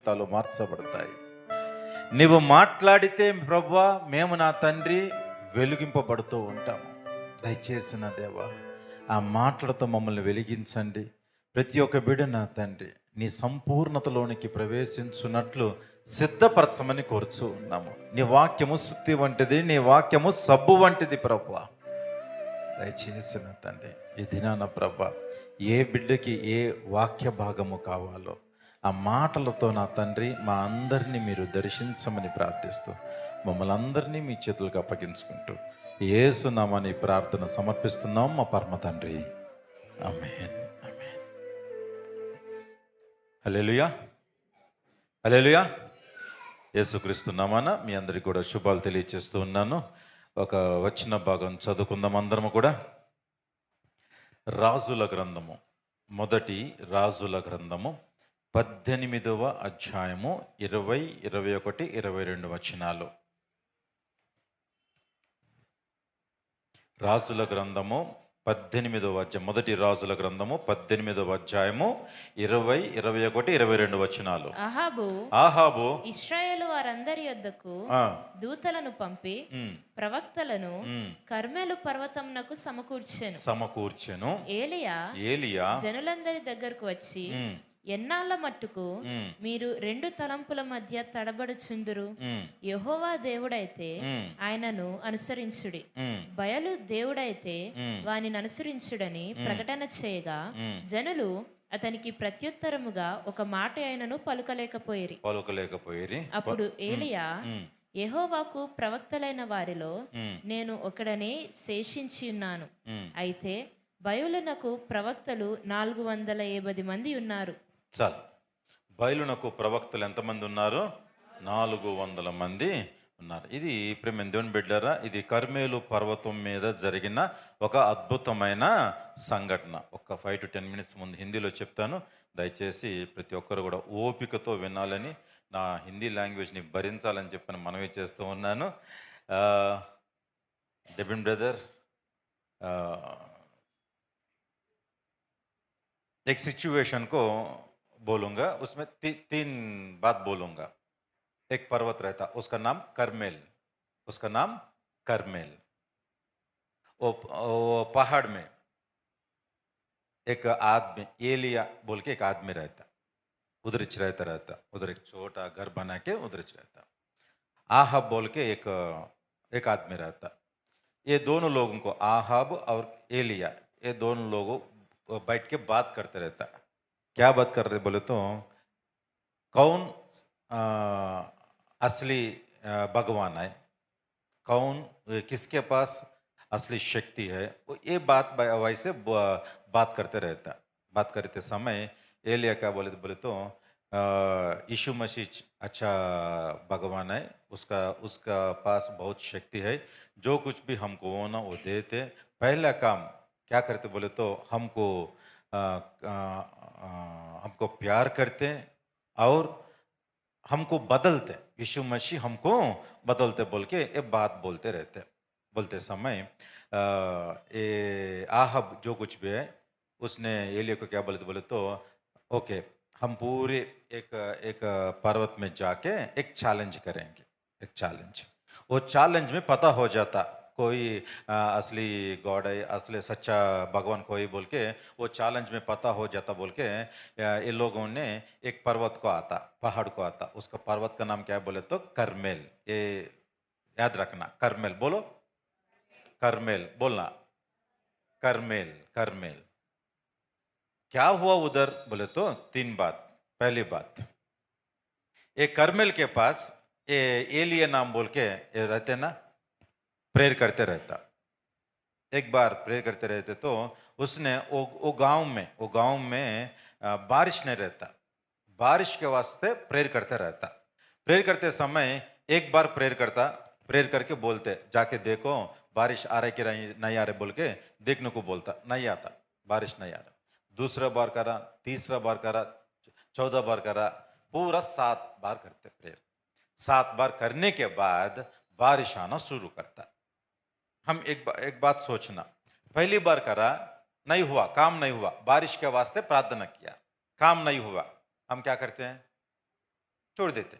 జీవితాలు మార్చబడతాయి. నీవు మాట్లాడితే ప్రభువా మేము నా తండ్రి వెలిగింపబడుతూ ఉంటాము. దయచేసి నా దేవా ఆ మాటలతో మమ్మల్ని వెలిగించండి. ప్రతి ఒక్క బిడ్డ నా తండ్రి నీ సంపూర్ణతలోనికి ప్రవేశించున్నట్లు సిద్ధపరచమని కోరుచూ ఉన్నాము. నీ వాక్యము సుత్తి వంటిది, నీ వాక్యము సబ్బు వంటిది ప్రభువా. దయచేసి నా తండ్రి ఈ దినాన ప్రభా ఏ బిడ్డకి ఏ వాక్య భాగము కావాలో ఆ మాటలతో నా తండ్రి మా అందరినీ మీరు దర్శించమని ప్రార్థిస్తూ మమ్మల్ని అందరినీ మీ చేతులకు అప్పగించుకుంటూ యేసునామని ప్రార్థన సమర్పిస్తున్నాం మా పరమ తండ్రి. ఆమేన్. ఆమేన్. హల్లెలూయా. హల్లెలూయా. యేసుక్రీస్తు నామాన మీ అందరికీ కూడా శుభాలు తెలియజేస్తూ ఉన్నాను. ఒక వచన భాగం చదువుకుందాం అందరము కూడా. రాజుల గ్రంథము, మొదటి రాజుల గ్రంథము 18వ అధ్యాయము 20, 21, 22 వచనాలు. రాజుల గ్రంథము 18వ అధ్యాయం, మొదటి రాజుల గ్రంథము 18వ అధ్యాయము 20, 21, 22 వచనాలు. ఆహాబు ఇశ్రాయేలు వారందరి యొద్దకు దూతలను పంపి ప్రవక్తలను కర్మెలు పర్వతమునకు సమకూర్చెను. ఏలియా జనులందరి దగ్గరకు వచ్చి, ఎన్నాళ్ళ మట్టుకు మీరు రెండు తలంపుల మధ్య తడబడుచుందురు? యెహోవా దేవుడైతే ఆయనను అనుసరించుడి, బయలు దేవుడైతే వానిని అనుసరించుడని ప్రకటన చేయగా జనులు అతనికి ప్రత్యుత్తరముగా ఒక మాట ఆయనను పలుకలేకపోయిరి. అప్పుడు ఏలియా, యెహోవాకు ప్రవక్తలైన వారిలో నేను ఒకడనే శేషించి ఉన్నాను. అయితే బయలునకు ప్రవక్తలు 450 మంది ఉన్నారు. చాలు. బయలునకు ప్రవక్తలు ఎంతమంది ఉన్నారు? 400 మంది ఉన్నారు. ఇది ప్రేమ దేవుని బిడ్డారా, ఇది కర్మేలు పర్వతం మీద జరిగిన ఒక అద్భుతమైన సంఘటన. ఒక 5 to 10 minutes ముందు హిందీలో చెప్తాను. దయచేసి ప్రతి ఒక్కరు కూడా ఓపికతో వినాలని, నా హిందీ లాంగ్వేజ్ని భరించాలని చెప్పని మనవి చేస్తూ ఉన్నాను. డెబిన్ బ్రదర్, एक सिचुएशन को बोलूंगा, उसमें तीन बात बोलूंगा. एक पर्वत रहता, उसका नाम करमेल. उसका नाम करमेल. वो पहाड़ में एक आदमी, एलिया बोल के एक आदमी रहता, उधर रहता. उधर एक छोटा घर बना के उधर रहता. आहाब बोल के एक आदमी रहता. ये दोनों लोगों को, आहाब और एलिया, ये दोनों लोगों बैठ के बात करते रहता. क्या बात कर रहे बोले तो, कौन असली भगवान है, कौन किसके पास असली शक्ति है, ये बात वैसे बात करते रहता. बात करते समय एलिया क्या बोले तो, यीशु मसीह अच्छा भगवान है, उसका पास बहुत शक्ति है, जो कुछ भी हमको होना वो देते. पहला काम क्या करते बोले तो, हमको प्यार करते और हमको बदलते, यीशु मसीह हमको बदलते बोल के ये बात बोलते रहते. बोलते समय ये आहाब जो कुछ भी है, उसने एलिया को क्या बोले तो, ओके हम पूरे एक पर्वत में जाके एक चैलेंज करेंगे. एक चैलेंज, वो चैलेंज में पता हो जाता कोई असली गॉड है, असली सच्चा भगवान कोई बोल के वो चैलेंज में पता हो जाता बोल के ये लोगों ने एक पर्वत को आता, पहाड़ को आता. उसका पर्वत का नाम क्या है बोले तो करमेल. ये याद रखना, करमेल बोलो, करमेल बोलना, करमेल. करमेल क्या हुआ उधर बोले तो 3 बात. पहली बात, ये करमेल के पास ये एलिया नाम बोल के ये रहते ना, प्रेयर करते रहता. एक बार प्रेयर करते रहते तो उसने वो गांव में बारिश नहीं रहता, बारिश के वास्ते प्रेयर करते रहता. प्रेयर करते समय एक बार प्रेयर करता, प्रेयर करके बोलते, जाके देखो बारिश आ रही कि नहीं आ रहे बोल के देखने को बोलता. नहीं आता, बारिश नहीं आ रहा. दूसरा बार करा, तीसरा बार करा, 14 बार करा, पूरा 7 बार करते प्रेयर. 7 बार करने के बाद बारिश आना शुरू करता. हम एक बात सोचना, पहली बार करा, नहीं हुआ, काम नहीं हुआ, बारिश के वास्ते प्रार्थना किया, काम नहीं हुआ, हम क्या करते हैं? छोड़ देते।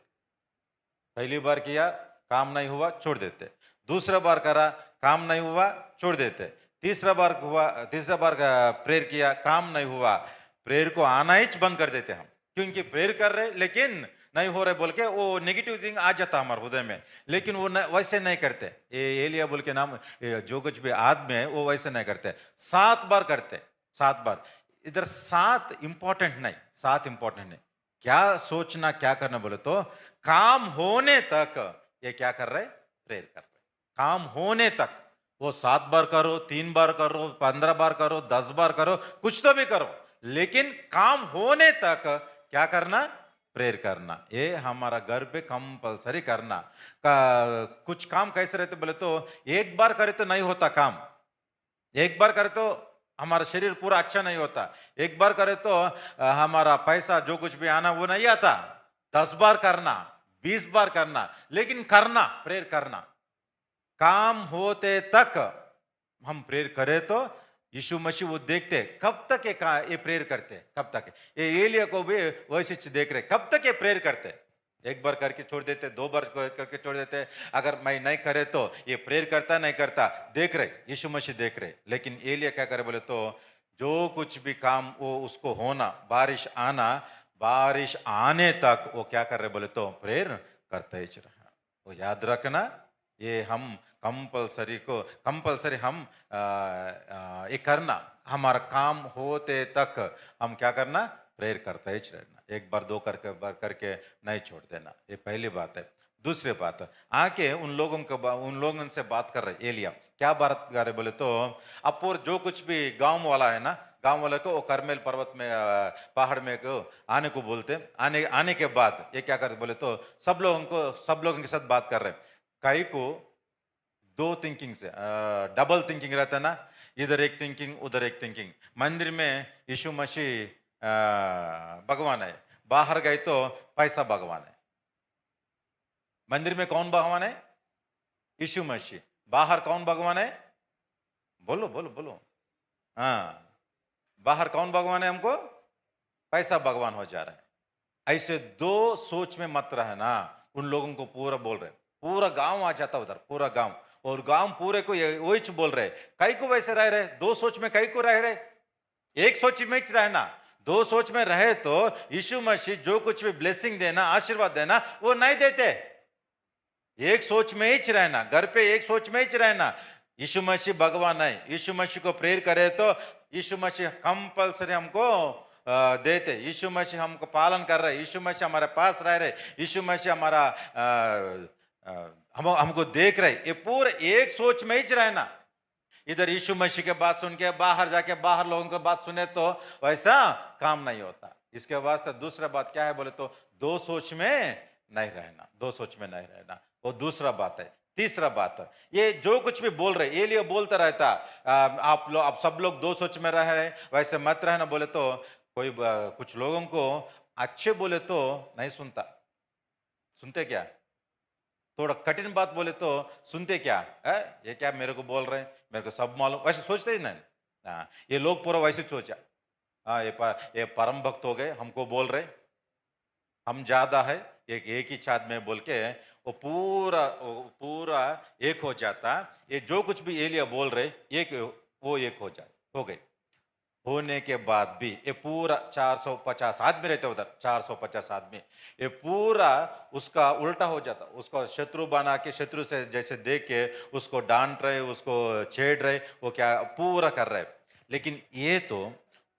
पहली बार किया, काम नहीं हुआ, छोड़ देते। दूसरा बार करा, काम नहीं हुआ, छोड़ देते। तीसरा बार का प्रेयर किया, काम नहीं हुआ, प्रेयर को आना ही बंद कर देते हम, क्योंकि प्रेयर कर रहे लेकिन नहीं हो रहे बोल के वो नेगेटिव थिंग आ जाता हमारे हृदय में। लेकिन वो वैसे नहीं करते। ये एलिया बोल के नाम, जो कुछ भी आदमी है वो वैसे नहीं करते। 7 बार करते, 7 बार। इधर 7 इंपॉर्टेंट नहीं, 7 इंपॉर्टेंट नहीं। क्या सोचना, क्या करना बोले तो काम होने तक ये क्या कर रहे, प्रेयर कर रहे। काम होने तक वो 7 बार करो, 3 बार करो, 15 बार करो, 10 बार करो, कुछ तो भी करो, लेकिन काम होने तक क्या करना, प्रेयर करना। ये हमारा घर पे कंपलसरी करना। कुछ काम कैसे रहते बोले तो एक बार करे तो नहीं होता काम, एक बार करे तो हमारा शरीर पूरा अच्छा नहीं होता, एक बार करे तो हमारा पैसा जो कुछ भी आना वो नहीं आता। 10 बार करना, 20 बार करना, लेकिन करना, प्रेयर करना। काम होते तक हम प्रेयर करें तो यीशु मसीह वो देखते कब तक ये प्रेयर करते, कब तक। ये एलिया को भी वैसे देख रहे, कब तक ये प्रेयर करते। एक बार करके छोड़ देते, 2 बार करके छोड़ देते। अगर मैं नहीं करे तो ये प्रेयर करता नहीं करता, देख रहे, यीशु मसीह देख रहे। लेकिन एलिया क्या करे बोले तो जो कुछ भी काम वो उसको होना, बारिश आना, बारिश आने तक वो क्या कर रहे बोले तो प्रेयर करते ही रहा। वो याद रखना, ये हम कंपलसरी हम ये करना। हमारा काम होते तक हम क्या करना, प्रेयर करते ही रहना। एक बार 2 करके नहीं छोड़ देना। ये पहली बात है। दूसरी बात, आके उन लोगों से बात कर रहे। एलिया क्या बात कर रहे बोले तो अपोर जो कुछ भी गांव वाला है ना, गांव वाले को वो करमेल पर्वत में पहाड़ में को आने को बोलते। आने के बाद ये क्या करते बोले तो सब लोगों के साथ बात कर रहे। कई को 2 थिंकिंग से डबल थिंकिंग रहता है ना, इधर एक थिंकिंग उधर एक थिंकिंग। मंदिर में यीशु मसीह भगवान है, बाहर गए तो पैसा भगवान है। मंदिर में कौन भगवान है, यीशु मसीह। बाहर कौन भगवान है, बोलो बोलो बोलो। हाँ, बाहर कौन भगवान है, हमको पैसा भगवान हो जा रहा है। ऐसे 2 सोच में मत रहना। उन लोगों को पूरा बोल रहे, पूरा गांव आ जाता उधर, पूरा गांव, और गांव पूरे को वही बोल रहे। कई को वैसे रह रहे, 2 सोच में कई को रह रहे। एक सोच में रहना, 2 सोच में रहे तो यीशु मसीह जो कुछ भी ब्लेसिंग देना, आशीर्वाद देना, वो नहीं देते। एक सोच में ही रहना, घर पे एक सोच में ही रहना। यीशु मसीह भगवान है, यीशु मसीह को प्रेयर करे तो यीशु मसीह कंपलसरी हमको देते। यीशु मसीह हमको पालन कर रहे, यीशु मसीह हमारे पास रह रहे, यीशु मसीह हमारा हमको देख रहे। ये पूरे एक सोच में ही रहना। इधर यीशु मसीह के बात सुन के बाहर जाके बाहर लोगों की बात सुने तो वैसा काम नहीं होता। इसके वास्ते दूसरा बात क्या है बोले तो 2 सोच में नहीं रहना, 2 सोच में नहीं रहना, वो दूसरा बात है। तीसरा बात, ये जो कुछ भी बोल रहे ये लिए बोलता रहता, आप सब लोग 2 सोच में रह रहे, वैसे मत रहना बोले तो कोई कुछ लोगों को अच्छे बोले तो नहीं सुनता। सुनते क्या, थोड़ा कठिन बात बोले तो सुनते क्या है, ये क्या मेरे को बोल रहे हैं, मेरे को सब मालूम, वैसे सोचते ही नहीं। हाँ, ये लोग पूरा वैसे सोचा। हाँ, ये परम भक्त हो गए, हमको बोल रहे हम ज्यादा है, एक ही छात में बोल के वो पूरा एक हो जाता। ये जो कुछ भी एलिया बोल रहे वो एक हो गए। होने के बाद भी ये पूरा 450 आदमी रहते उधर, 450 आदमी, ये पूरा उसका उल्टा हो जाता। उसको शत्रु बना के, शत्रु से जैसे देख के उसको डांट रहे, उसको छेड़ रहे, वो क्या पूरा कर रहे। लेकिन ये तो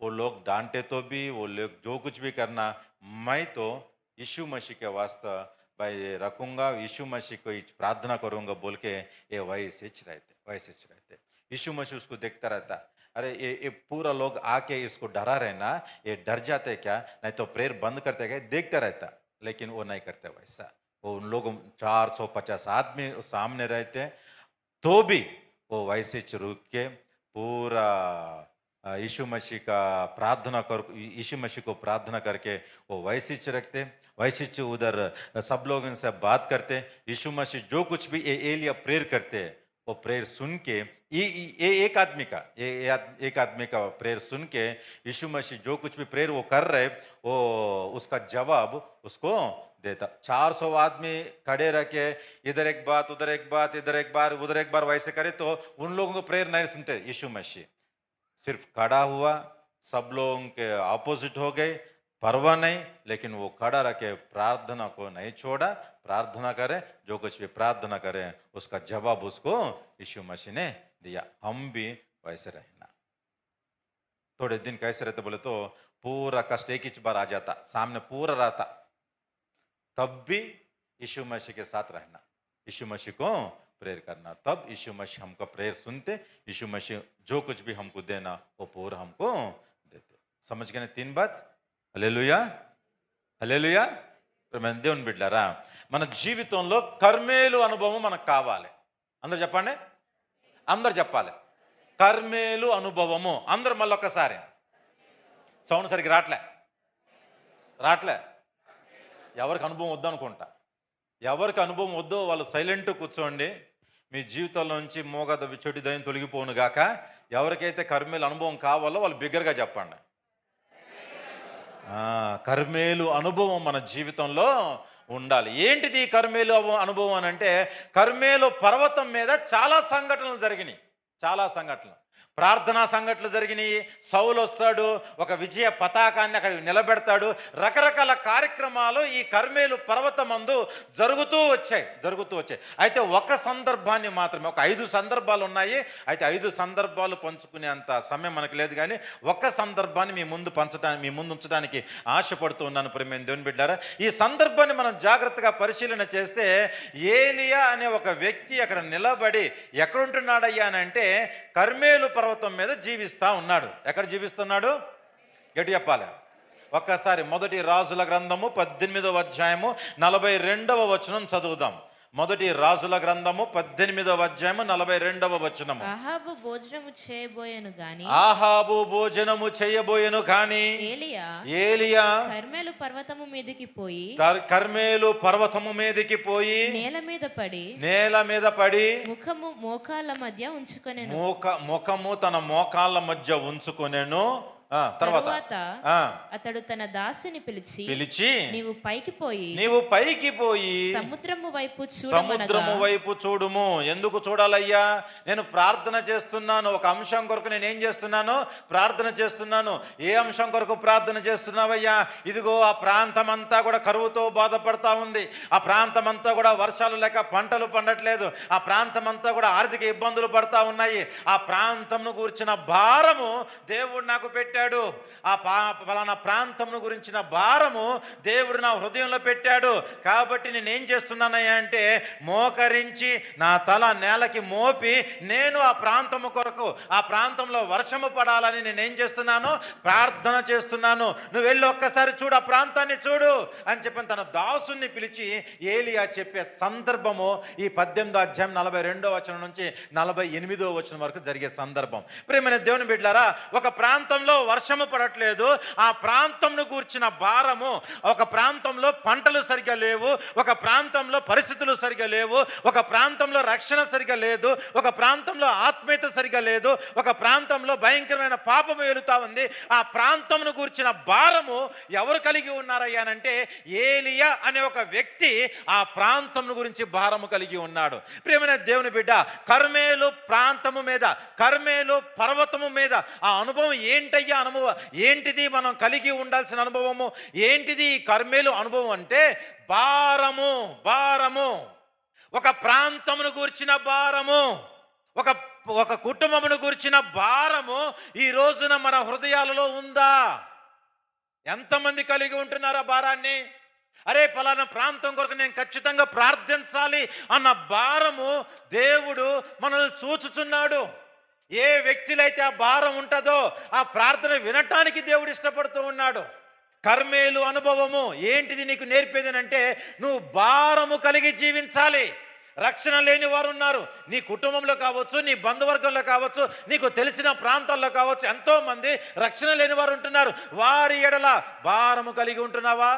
वो लोग डांटे तो भी, वो लोग जो कुछ भी करना, मैं तो यीशु मसीह के वास्ते भाई रखूंगा, यीशु मसीह को प्रार्थना करूंगा बोल के ये वैसे रहते। यीशु मसीह उसको देखता रहता। अरे ये पूरा लोग आके इसको डरा रहे ना, ये डर जाते क्या, नहीं तो प्रेयर बंद करते क्या, देखता रहता। लेकिन वो नहीं करते वैसा। वो उन लोगों 450 आदमी सामने रहते तो भी वो वैसे रुक के पूरा यीशु मसीह को प्रार्थना करके वो वैसे रखते, वैसे उधर सब लोगों से बात करते। यीशु मसीह जो कुछ भी एलिया प्रेयर करते वो प्रेयर सुन के ये एक आदमी का प्रेयर सुन के यीशु मसीह जो कुछ भी प्रेयर वो कर रहे वो उसका जवाब उसको देता। 400 आदमी खड़े रखे, इधर एक बात उधर एक बात, इधर एक बार उधर एक बार, वैसे करे तो उन लोगों को प्रेयर नहीं सुनते यीशु मसीह। सिर्फ खड़ा हुआ, सब लोगों के ऑपोजिट हो गए, परवाह नहीं, लेकिन वो खड़ा रखे, प्रार्थना को नहीं छोड़ा। प्रार्थना करे, जो कुछ भी प्रार्थना करे उसका जवाब उसको यीशु मसीह ने दिया। हम भी वैसे रहना। थोड़े दिन कैसे रहते बोले तो पूरा कष्ट एक ही बार आ जाता, सामने पूरा रहता, तब भी यीशु मसीह के साथ रहना, यीशु मसीह को प्रेयर करना, तब यीशु मसीह हमको प्रेयर सुनते। यीशु मसीह जो कुछ भी हमको देना वो पूरा हमको देते। समझ गए 3 बात? హల్లెలూయా, హల్లెలూయా. దేవుని బిడ్డలారా, మన జీవితంలో కర్మేలు అనుభవం మనకు కావాలి. అందరు చెప్పండి, అందరు చెప్పాలి. కర్మేలు అనుభవము. అందరు మళ్ళీ ఒక్కసారి. సౌండ్ సరిగ్గా రాట్లే. ఎవరికి అనుభవం వద్దు అనుకుంటా. ఎవరికి అనుభవం వద్దో వాళ్ళు సైలెంట్ కూర్చోండి. మీ జీవితంలో నుంచి మోగద చెడు దయం తొలగిపోను గాక. ఎవరికైతే కర్మేలు అనుభవం కావాలో వాళ్ళు బిగ్గరగా చెప్పండి. కర్మేలు అనుభవం మన జీవితంలో ఉండాలి. ఏంటిది కర్మేలు అనుభవం అని అంటే, కర్మేలు పర్వతం మీద చాలా సంఘటనలు జరిగినాయి. చాలా సంఘటనలు, ప్రార్థనా సంఘటనలు జరిగినాయి. సౌలు వస్తాడు, ఒక విజయ పతాకాన్ని అక్కడ నిలబెడతాడు. రకరకాల కార్యక్రమాలు ఈ కర్మేలు పర్వతమందు జరుగుతూ వచ్చాయి. అయితే ఒక సందర్భాన్ని మాత్రమే, ఒక 5 సందర్భాలు ఉన్నాయి. అయితే 5 సందర్భాలు పంచుకునే అంత సమయం మనకు లేదు, కానీ ఒక్క సందర్భాన్ని మీ ముందు ఉంచడానికి ఆశపడుతూ ఉన్నాను. ప్రియమైన దేవుని బిడ్డలారా, ఈ సందర్భాన్ని మనం జాగ్రత్తగా పరిశీలన చేస్తే, ఏలియా అనే ఒక వ్యక్తి అక్కడ నిలబడి ఎక్కడుంటున్నాడయ్యా అని అంటే, కర్మేలు పర్వతం మీద జీవిస్తా ఉన్నాడు. ఎక్కడ జీవిస్తున్నాడు? గట్టి చెప్పాలి. ఒక్కసారి మొదటి రాజుల గ్రంథము 18వ అధ్యాయము 42వ వచనం చదువుదాం. మొదటి రాజుల గ్రంథము 18వ అధ్యాయము 42వ వచనము. ఆహాబు భోజనము చేయబోయెను గాని ఏలియా కర్మేలు పర్వతము మీదకి పోయి నేల మీద పడి ముఖము తన మోకాళ్ళ మధ్య ఉంచుకొనెను. తర్వాత అతడు తన దాసుని పిలిచి నీవు పైకి పోయి సముద్రము వైపు చూడుము. ఎందుకు చూడాలయ్యా? నేను ప్రార్థన చేస్తున్నాను. ఒక అంశం కొరకు నేను ఏం చేస్తున్నాను? ప్రార్థన చేస్తున్నాను. ఏ అంశం కొరకు ప్రార్థన చేస్తున్నావయ్యా? ఇదిగో ఆ ప్రాంతం అంతా కూడా కరువుతో బాధపడతా ఉంది. ఆ ప్రాంతం అంతా కూడా వర్షాలు లేక పంటలు పండట్లేదు. ఆ ప్రాంతం అంతా కూడా ఆర్థిక ఇబ్బందులు పడతా ఉన్నాయి. ఆ ప్రాంతంను గురించిన భారము దేవుడు నాకు పెట్టాడు. ఆ పలానా ప్రాంతం గురించిన భారము దేవుడు నా హృదయంలో పెట్టాడు. కాబట్టి నేనేం చేస్తున్నానయ్యా అంటే, మోకరించి నా తల నేలకి మోపి నేను ఆ ప్రాంతము కొరకు, ఆ ప్రాంతంలో వర్షము పడాలని నేనేం చేస్తున్నాను? ప్రార్థన చేస్తున్నాను. నువ్వు వెళ్ళి ఒక్కసారి చూడు, ఆ ప్రాంతాన్ని చూడు అని చెప్పి తన దాసుని పిలిచి ఏలియా చెప్పే సందర్భము ఈ 18వ అధ్యాయం 42వ వచనం నుంచి 48వ వచనం వరకు జరిగే సందర్భం. ప్రియమైన దేవుని బిడ్డలారా, ఒక ప్రాంతంలో వర్షము పడట్లేదు. ఆ ప్రాంతంను గూర్చిన భారము, ఒక ప్రాంతంలో పంటలు సరిగా లేవు, ఒక ప్రాంతంలో పరిస్థితులు సరిగా లేవు, ఒక ప్రాంతంలో రక్షణ సరిగా లేదు, ఒక ప్రాంతంలో ఆత్మీయత సరిగా లేదు, ఒక ప్రాంతంలో భయంకరమైన పాపము వెలుతా ఉంది. ఆ ప్రాంతంను గూర్చిన భారము ఎవరు కలిగి ఉన్నారయ్యానంటే, ఏలియా అనే ఒక వ్యక్తి ఆ ప్రాంతం గురించి భారము కలిగి ఉన్నాడు. ప్రియమైన దేవుని బిడ్డ, కర్మేలు ప్రాంతము మీద, కర్మేలు పర్వతము మీద ఆ అనుభవం ఏంటయ్యా? అనుభవం ఏంటిది? మనం కలిగి ఉండాల్సిన అనుభవము ఏంటిది? కర్మేలు అనుభవం అంటే భారము. ఒక ప్రాంతమును గూర్చిన భారము, ఒక కుటుంబమును గూర్చిన భారము ఈ రోజున మన హృదయాలలో ఉందా? ఎంతమంది కలిగి ఉంటున్నారు ఆ భారాన్ని? అరే, పలానా ప్రాంతం కొరకు నేను ఖచ్చితంగా ప్రార్థించాలి అన్న భారము దేవుడు మనల్ని చూచుచున్నాడు. ఏ వ్యక్తిలైతే ఆ భారం ఉంటుందో ఆ ప్రార్థన వినటానికి దేవుడు ఇష్టపడుతూ ఉన్నాడు. కర్మేలు అనుభవము ఏంటిది నీకు నేర్పేది అంటే, నువ్వు భారము కలిగి జీవించాలి. రక్షణ లేని వారు ఉన్నారు. నీ కుటుంబంలో కావచ్చు, నీ బంధువర్గంలో కావచ్చు, నీకు తెలిసిన ప్రాంతాల్లో కావచ్చు, ఎంతో మంది రక్షణ లేని వారు ఉంటున్నారు. వారి ఎడల భారము కలిగి ఉంటున్నావా?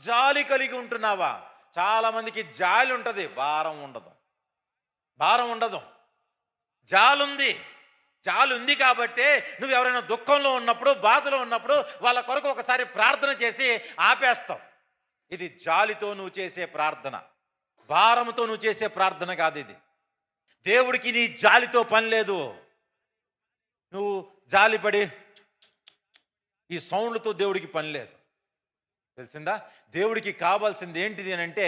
జాలి కలిగి ఉంటున్నావా? చాలా మందికి జాలి ఉంటుంది, భారం ఉండదు. జాలి ఉంది కాబట్టి నువ్వు ఎవరైనా దుఃఖంలో ఉన్నప్పుడు, బాధలో ఉన్నప్పుడు వాళ్ళ కొరకు ఒకసారి ప్రార్థన చేసి ఆపేస్తావు. ఇది జాలితో నువ్వు చేసే ప్రార్థన, భారంతో నువ్వు చేసే ప్రార్థన కాదు ఇది. దేవుడికి నీ జాలితో పని లేదు. నువ్వు జాలిపడి ఈ సౌండ్లతో దేవుడికి పని లేదు, తెలిసిందా? దేవుడికి కావాల్సింది ఏంటిది అని అంటే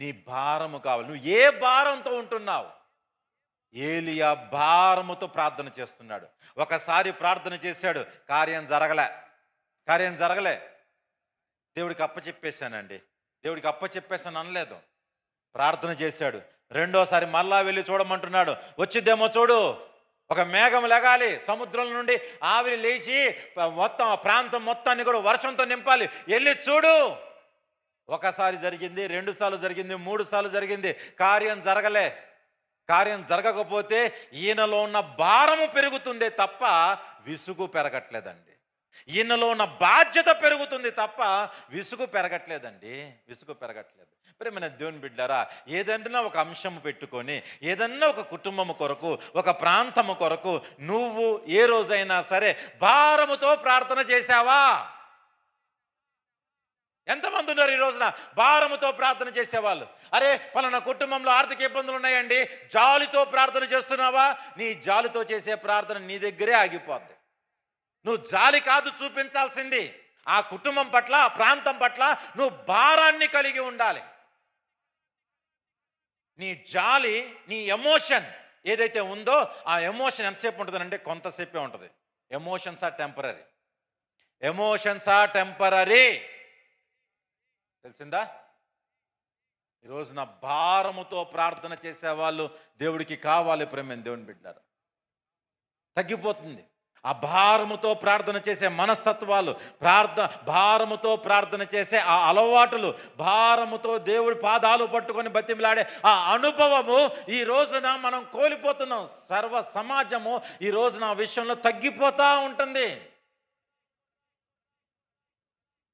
నీ భారము కావాలి. నువ్వు ఏ భారంతో ఉంటున్నావు? ఏలియా భారముతో ప్రార్థన చేస్తున్నాడు. ఒకసారి ప్రార్థన చేశాడు, కార్యం జరగలే. దేవుడికి అప్పచెప్పేశానండి, దేవుడికి అప్పచెప్పేశాను అనలేదు, ప్రార్థన చేశాడు. రెండోసారి మళ్ళా వెళ్ళి చూడమంటున్నాడు. వచ్చిద్దేమో చూడు, ఒక మేఘం లెగాలి, సముద్రం నుండి ఆవిరి లేచి మొత్తం ప్రాంతం మొత్తాన్ని కూడా వర్షంతో నింపాలి, వెళ్ళి చూడు. ఒకసారి జరిగింది, 2 సార్లు జరిగింది, 3 సార్లు జరిగింది, కార్యం జరగకపోతే ఈయనలో ఉన్న భారము పెరుగుతుందే తప్ప విసుగు పెరగట్లేదండి. ఈయనలో ఉన్న బాధ్యత పెరుగుతుంది తప్ప విసుగు పెరగట్లేదండి, విసుగు పెరగట్లేదు. ప్రియమైన దేవుని బిడ్డారా, ఏదన్నా ఒక అంశం పెట్టుకొని, ఏదన్నా ఒక కుటుంబము కొరకు, ఒక ప్రాంతము కొరకు నువ్వు ఏ రోజైనా సరే భారముతో ప్రార్థన చేశావా? ఎంతమంది ఉన్నారు ఈ రోజున భారముతో ప్రార్థన చేసేవాళ్ళు? అరే పలానా కుటుంబంలో ఆర్థిక ఇబ్బందులు ఉన్నాయండి, జాలితో ప్రార్థన చేస్తున్నావా? నీ జాలితో చేసే ప్రార్థన నీ దగ్గరే ఆగిపోద్ది. నువ్వు జాలి కాదు చూపించాల్సింది, ఆ కుటుంబం పట్ల, ఆ ప్రాంతం పట్ల నువ్వు భారాన్ని కలిగి ఉండాలి. నీ జాలి, నీ ఎమోషన్ ఏదైతే ఉందో ఆ ఎమోషన్ ఎంతసేపు ఉంటుందంటే కొంతసేపే ఉంటుంది. ఎమోషన్స్ ఆర్ టెంపరరీ, తెలిసిందా? ఈ రోజున భారముతో ప్రార్థన చేసేవాళ్ళు దేవుడికి కావాలి. ప్రేమ దేవుని బిడ్డారు, తగ్గిపోతుంది ఆ భారముతో ప్రార్థన చేసే మనస్తత్వాలు, భారముతో ప్రార్థన చేసే ఆ అలవాటులు, భారముతో దేవుడి పాదాలు పట్టుకొని బతిమలాడే ఆ అనుభవము ఈ రోజున మనం కోల్పోతున్నాం. సర్వ సమాజము ఈ రోజున ఆ విషయంలో తగ్గిపోతూ ఉంటుంది.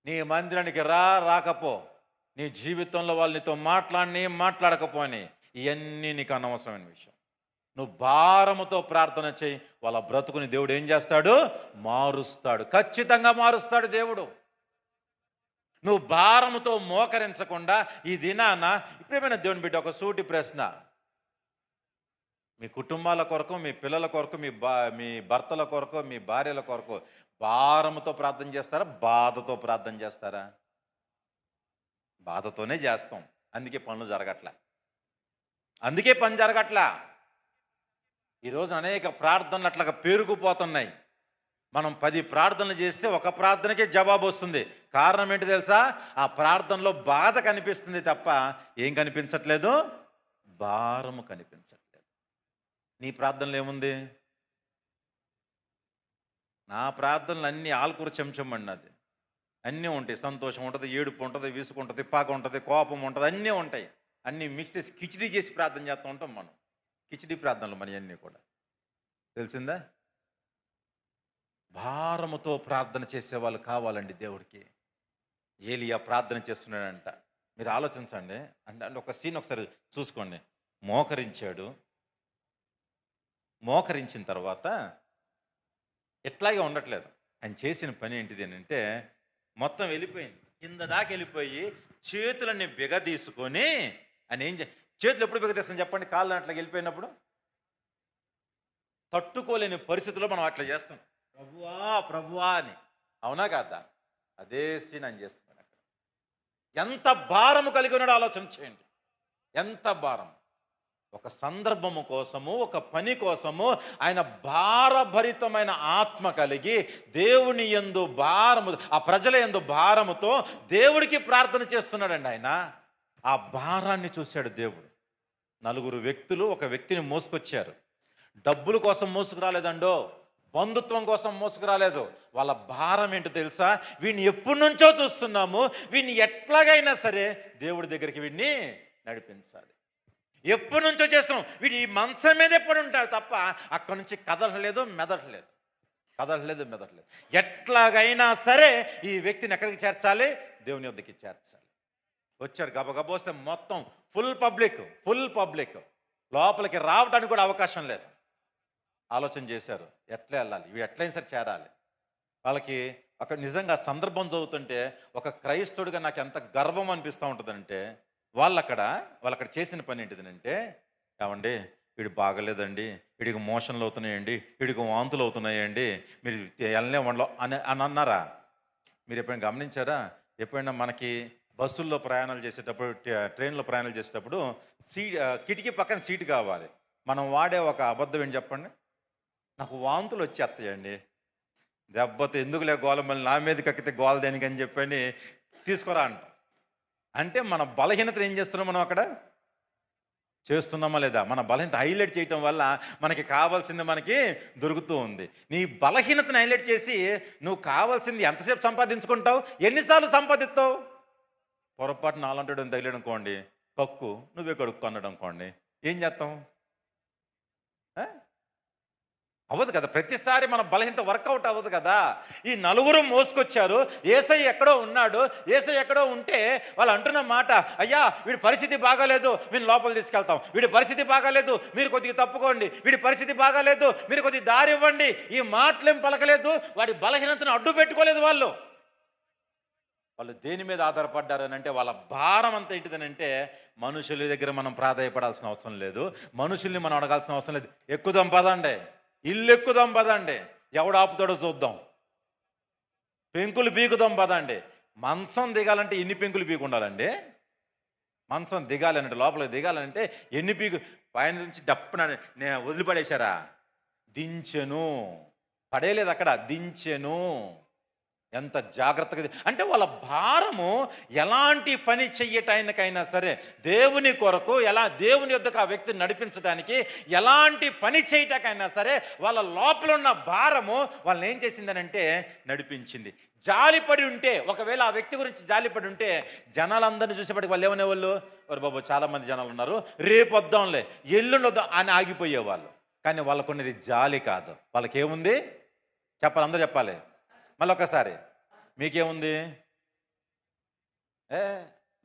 నీ మందిరానికి రాకపో, నీ జీవితంలో వాళ్ళు నీతో మాట్లాడకపోని, ఇవన్నీ నీకు అనవసరమైన విషయం. నువ్వు భారముతో ప్రార్థన చేయి, వాళ్ళ బ్రతుకుని దేవుడు ఏం చేస్తాడు? మారుస్తాడు, ఖచ్చితంగా మారుస్తాడు దేవుడు. నువ్వు భారముతో మోకరించకుండా ఈ దినాన, ఇప్పుడేమైనా దేవుని బిడ్డ ఒక సూటి ప్రశ్న, మీ కుటుంబాల కొరకు, మీ పిల్లల కొరకు, మీ భర్తల కొరకు, మీ భార్యల కొరకు భారముతో ప్రార్థన చేస్తారా? బాధతో ప్రార్థన చేస్తారా? బాధతోనే చేస్తాం, అందుకే పనులు జరగట్లా, అందుకే పని జరగట్లా. ఈరోజు అనేక ప్రార్థనలు అట్లాగా పేరుకుపోతున్నాయి. మనం 10 ప్రార్థనలు చేస్తే ఒక ప్రార్థనకే జవాబు వస్తుంది. కారణం ఏంటి తెలుసా? ఆ ప్రార్థనలో బాధ కనిపిస్తుంది తప్ప ఏం కనిపించట్లేదు? భారము కనిపించట్లేదు. నీ ప్రార్థనలు ఏముంది? నా ప్రార్థనలు అన్నీ ఆల్కూర చెంచమన్నది, అన్నీ ఉంటాయి. సంతోషం ఉంటుంది, ఏడుపు ఉంటుంది, విసుగు ఉంటుంది, పాక ఉంటుంది, కోపం ఉంటుంది, అన్నీ ఉంటాయి. అన్నీ మిక్స్ చేసి కిచిడి చేసి ప్రార్థన చేస్తూ ఉంటాం మనం. కిచిడి ప్రార్థనలు మన అన్నీ కూడా, తెలిసిందా? భారముతో ప్రార్థన చేసేవాళ్ళు కావాలండి దేవుడికి. ఏలియా ప్రార్థన చేస్తున్నాడంట. మీరు ఆలోచించండి, అంటే ఒక సీన్ ఒకసారి చూసుకోండి. మోకరించిన తర్వాత ఎట్లాగే ఉండట్లేదు. ఆయన చేసిన పని ఏంటిది అని అంటే మొత్తం వెళ్ళిపోయింది, కింద దాకా వెళ్ళిపోయి చేతులన్నీ బిగదీసుకొని, ఆయన ఏం చేతులు ఎప్పుడు బిగదీస్తాం చెప్పండి? కాళ్ళు అట్లా వెళ్ళిపోయినప్పుడు తట్టుకోలేని పరిస్థితుల్లో మనం అట్లా చేస్తాం, ప్రభువా అని, అవునా కాదా? అదే సీన్ ఆయన చేస్తున్నాడు అక్కడ. ఎంత భారము కలిగి ఉన్నాడో ఆలోచన చేయండి, ఎంత భారం. ఒక సందర్భము కోసము, ఒక పని కోసము ఆయన భారభరితమైన ఆత్మ కలిగి దేవుని యందు భారము, ఆ ప్రజల యందు భారముతో దేవుడికి ప్రార్థన చేస్తున్నాడండి ఆయన. ఆ భారాన్ని చూశాడు దేవుడు. 4 వ్యక్తులు ఒక వ్యక్తిని మోసుకొచ్చారు. డబ్బుల కోసం మోసుకురాలేదండో, బంధుత్వం కోసం మోసుకురాలేదు. వాళ్ళ భారం ఏంటో తెలుసా? వీడిని ఎప్పటి నుంచో చూస్తున్నాము, వీడిని ఎట్లాగైనా సరే దేవుడి దగ్గరికి వీడిని నడిపించాలి. ఎప్పటి నుంచో చేస్తున్నాం, వీడు ఈ మంచం మీద ఎప్పుడు ఉంటాడు తప్ప అక్కడి నుంచి కదలలేదు, మెదట్లేదు. ఎట్లాగైనా సరే ఈ వ్యక్తిని ఎక్కడికి చేర్చాలి? దేవుని వద్దకి చేర్చాలి. వచ్చారు, గబగబ వస్తే మొత్తం ఫుల్ పబ్లిక్, లోపలికి రావడానికి కూడా అవకాశం లేదు. ఆలోచన చేశారు, ఎట్లా వెళ్ళాలి, వీడు ఎట్లయినా సరే చేరాలి. వాళ్ళకి అక్కడ నిజంగా సందర్భం చదువుతుంటే ఒక క్రైస్తవుడిగా నాకు ఎంత గర్వం అనిపిస్తూ ఉంటుందంటే, వాళ్ళు అక్కడ చేసిన పని ఏంటిదంటే, ఏమండి వీడు బాగలేదండి, వీడికి మోషన్లు అవుతున్నాయండి, వీడికి వాంతులు అవుతున్నాయండి, మీరు వెళ్ళనే వండలో అని అని అన్నారా? మీరు ఎప్పుడైనా గమనించారా? ఎప్పుడైనా మనకి బస్సుల్లో ప్రయాణాలు చేసేటప్పుడు, ట్రైన్లో ప్రయాణాలు చేసేటప్పుడు కిటికీ పక్కన సీటు కావాలి. మనం వాడే ఒక అబద్ధం ఏంటి చెప్పండి? నాకు వాంతులు వచ్చేస్తాయండి, దెబ్బతో ఎందుకులే గోల, మళ్ళీ నా మీద కక్కితే గోల దేనికని చెప్పని తీసుకురా అంట. అంటే మన బలహీనతను ఏం చేస్తున్నాం మనం అక్కడ చేస్తున్నామా లేదా? మన బలహీనత హైలైట్ చేయటం వల్ల మనకి కావాల్సింది మనకి దొరుకుతూ ఉంది. నీ బలహీనతను హైలైట్ చేసి నువ్వు కావాల్సింది ఎంతసేపు సంపాదించుకుంటావు, ఎన్నిసార్లు సంపాదిస్తావు? పొరపాటు నాలంటాడు తగిలాడు అనుకోండి, కక్కు నువ్వే కడుక్కు అన్నాడు అనుకోండి, ఏం చేస్తాం? అవ్వదు కదా, ప్రతిసారి మన బలహీనత వర్కౌట్ అవ్వదు కదా. ఈ నలుగురు మోసుకొచ్చారు, యేసయ్య ఎక్కడో ఉన్నాడు. యేసయ్య ఎక్కడో ఉంటే వాళ్ళు అంటున్న మాట, అయ్యా వీడి పరిస్థితి బాగాలేదు, మేము లోపల తీసుకెళ్తాం. వీడి పరిస్థితి బాగాలేదు, మీరు కొద్దిగా తప్పుకోండి. వీడి పరిస్థితి బాగాలేదు, మీరు కొద్దిగా దారి ఇవ్వండి. ఈ మాటలేం పలకలేదు, వాడి బలహీనతను అడ్డు పెట్టుకోలేదు. వాళ్ళు దేని మీద ఆధారపడ్డారని అంటే, వాళ్ళ భారం అంతా ఏంటిదనంటే, మనుషుల దగ్గర మనం ప్రాధాయపడాల్సిన అవసరం లేదు, మనుషుల్ని మనం అడగాల్సిన అవసరం లేదు. ఎక్కుదాం పదండి, ఇల్లు ఎక్కుదాం పదండి, ఎవడు ఆపుతాడో చూద్దాం, పెంకులు పీకుదాం పదండి. మంచం దిగాలంటే ఎన్ని పెంకులు పీకు ఉండాలండి? మంచం దిగాలంటే, లోపలికి దిగాలంటే ఎన్ని పీకు, పైన నుంచి డప్పున వదిలిపడేశారా? దించెను, పడేయలేదు అక్కడ, దించెను. ఎంత జాగ్రత్తగా అంటే వాళ్ళ భారము ఎలాంటి పని చెయ్యటానికైనా సరే, దేవుని కొరకు దేవుని యొద్దకు ఆ వ్యక్తిని నడిపించడానికి ఎలాంటి పని చేయటానికైనా సరే, వాళ్ళ లోపల ఉన్న భారము వాళ్ళని ఏం చేసిందనంటే నడిపించింది. జాలిపడి ఉంటే, ఒకవేళ ఆ వ్యక్తి గురించి జాలిపడి ఉంటే, జనాలందరినీ చూసేపటికి వాళ్ళు ఏమనేవాళ్ళు, వారు బాబు చాలామంది జనాలు ఉన్నారు, రేపు వద్దాంలే, ఎల్లుండి వద్దాం అని ఆగిపోయేవాళ్ళు. కానీ వాళ్ళకున్నది జాలి కాదు. వాళ్ళకేముంది చెప్పాలి, అందరూ చెప్పాలి మళ్ళీ ఒక్కసారి, మీకేముంది?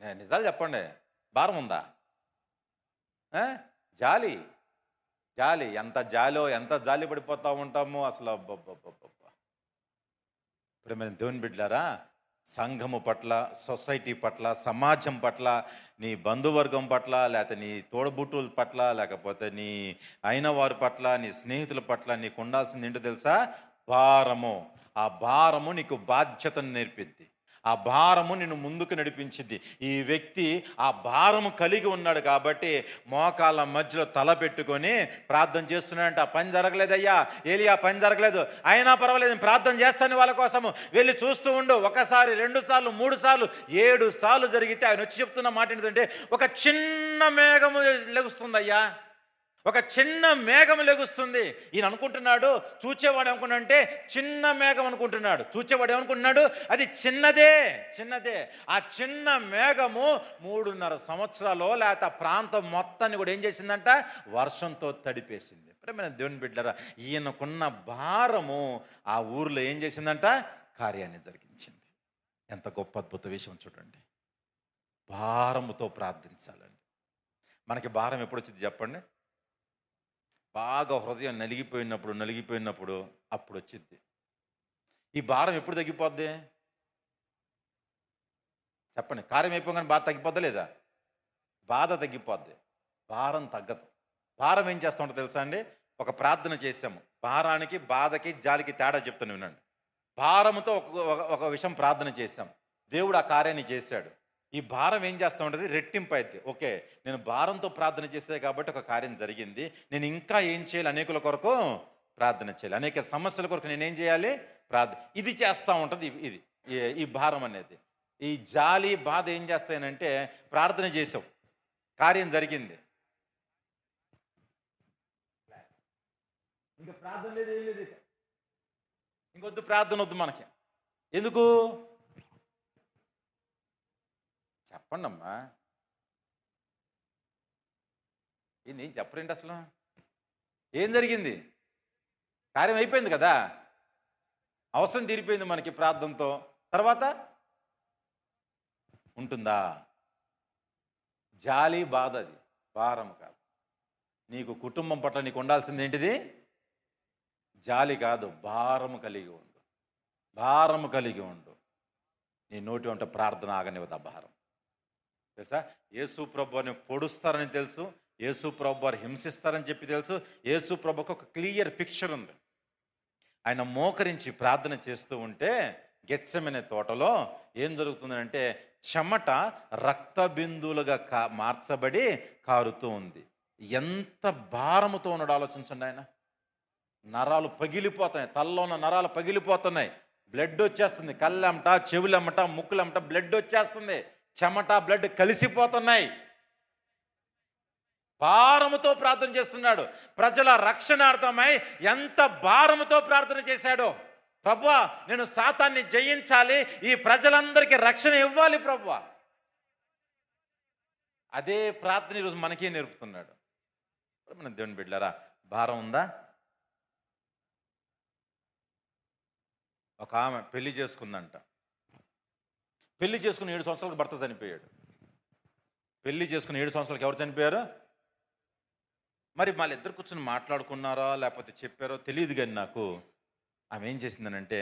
నిజాలు చెప్పండి, భారం ఉందా? జాలి, జాలి, ఎంత జాలో, ఎంత జాలి పడిపోతూ ఉంటాము అసలు. ఇప్పుడు మేము దేవుని బిడ్డలారా, సంఘము పట్ల, సొసైటీ పట్ల, సమాజం పట్ల, నీ బంధువర్గం పట్ల, లేకపోతే నీ తోడబుట్టుల పట్ల, లేకపోతే నీ అయిన వారి పట్ల, నీ స్నేహితుల పట్ల నీకు ఉండాల్సింది ఏంటో తెలుసా? భారము. ఆ భారము నీకు బాధ్యతను నేర్పిద్ది, ఆ భారము నిన్ను ముందుకు నడిపించింది. ఈ వ్యక్తి ఆ భారము కలిగి ఉన్నాడు కాబట్టి మోకాళ్ళ మధ్యలో తల పెట్టుకొని ప్రార్థన చేస్తున్నాడంటే, ఆ పని జరగలేదయ్యా ఏలియా, పని జరగలేదు, అయినా పర్వాలేదు నేను ప్రార్థన చేస్తాను వాళ్ళ కోసము, వెళ్ళి చూస్తూ ఉండు. ఒకసారి, 2 సార్లు, 3 సార్లు, 7 సార్లు జరిగితే ఆయన వచ్చి చెప్తున్న మాట ఏంటంటే, ఒక చిన్న మేఘము లెగుస్తుందయ్యా, ఒక చిన్న మేఘం లెగుస్తుంది. ఈయన అనుకుంటున్నాడు, చూచేవాడు ఏమనుకున్నాడంటే చిన్న మేఘం అనుకుంటున్నాడు. చూచేవాడు ఏమనుకుంటున్నాడు, అది చిన్నదే, చిన్నదే. ఆ చిన్న మేఘము 3.5 సంవత్సరాలు లేకపోతే ప్రాంతం మొత్తాన్ని కూడా ఏం చేసిందంట, వర్షంతో తడిపేసింది. ప్రియమైన దేవుని బిడ్డలారా, ఈయనకున్న భారము ఆ ఊర్లో ఏం చేసిందంట, కార్యాన్ని జరిగించింది. ఎంత గొప్ప అద్భుత విషయం చూడండి. భారముతో ప్రార్థించాలండి. మనకి భారం ఎప్పుడు వచ్చింది చెప్పండి? బాగా హృదయం నలిగిపోయినప్పుడు అప్పుడు వచ్చింది. ఈ భారం ఎప్పుడు తగ్గిపోద్ది చెప్పండి? కార్యం అయిపోగానే బాధ తగ్గిపోద్దా లేదా? బాధ తగ్గిపోద్ది, భారం తగ్గదు. భారం ఏం చేస్తూ ఉంటుంది తెలుసా అండి? ఒక ప్రార్థన చేసాము, భారానికి, బాధకి, జాలికి తేడా చెప్తాను వినండి. భారముతో ఒక విషయం ప్రార్థన చేశాం, దేవుడు ఆ కార్యాన్ని చేశాడు. ఈ భారం ఏం చేస్తూ ఉంటుంది, రెట్టింపు అయితే. ఓకే, నేను భారంతో ప్రార్థన చేసే కాబట్టి ఒక కార్యం జరిగింది, నేను ఇంకా ఏం చేయాలి, అనేకుల కొరకు ప్రార్థన చేయాలి, అనేక సమస్యల కొరకు నేనేం చేయాలి, ప్రార్థన. ఇది చేస్తూ ఉంటుంది. ఇది ఈ భారం అనేది. ఈ జాలి, బాధ ఏం చేస్తాయనంటే, ప్రార్థన చేసావు, కార్యం జరిగింది, ఇంకా ప్రార్థన లేదు, ఏం లేదు, ఇంకొద్దు ప్రార్థన వద్దు మనకి. ఎందుకు చెప్పండి అమ్మా, ఇది ఏం చెప్పరేంటి అసలు? ఏం జరిగింది? కార్యం అయిపోయింది కదా, అవసరం తీరిపోయింది మనకి ప్రార్థనతో. తర్వాత ఉంటుందా జాలి, బాధ? అది భారం కాదు. నీకు కుటుంబం పట్ల నీకు ఉండాల్సింది ఏంటిది? జాలి కాదు, భారము కలిగి ఉండు. భారము కలిగి ఉండు. నీ నోటి వంట ప్రార్థన ఆగనివ్వదు భారం. తెలుసా, యేసు ప్రభుని పొడుస్తారని తెలుసు, యేసు ప్రభు వారు హింసిస్తారని చెప్పి తెలుసు. యేసు ప్రభుకు ఒక క్లియర్ పిక్చర్ ఉంది. ఆయన మోకరించి ప్రార్థన చేస్తూ ఉంటే గెత్సెమనే తోటలో ఏం జరుగుతుందంటే చెమట రక్త బిందువులుగా మార్చబడి కారుతూ ఉంది. ఎంత భారముతో ఉన్నాడు ఆలోచించండి. ఆయన నరాలు పగిలిపోతున్నాయి, తలలో ఉన్న నరాలు పగిలిపోతున్నాయి, బ్లడ్ వచ్చేస్తుంది, కళ్ళెమట, చెవులెమట, ముక్కులెమట బ్లడ్ వచ్చేస్తుంది, చెమట బ్లడ్ కలిసిపోతున్నాయి. భారముతో ప్రార్థన చేస్తున్నాడు. ప్రజల రక్షణార్థమై ఎంత భారముతో ప్రార్థన చేశాడో. ప్రభువా, నేను సాతాన్ని జయించాలి, ఈ ప్రజలందరికీ రక్షణ ఇవ్వాలి ప్రభువా. అదే ప్రార్థన ఈరోజు మనకే నేర్పుతున్నాడు. మన దేవుని బిడ్డలారా, భారం ఉందా? ఒక ఆమె పెళ్లి చేసుకుందంట. పెళ్లి చేసుకుని 7 సంవత్సరాలకు భర్త చనిపోయాడు. పెళ్లి చేసుకుని 7 సంవత్సరాలకు ఎవరు చనిపోయారు? మరి వాళ్ళిద్దరు కూర్చొని మాట్లాడుకున్నారా లేకపోతే చెప్పారో తెలియదు, కానీ నాకు ఆమె ఏం చేసిందనంటే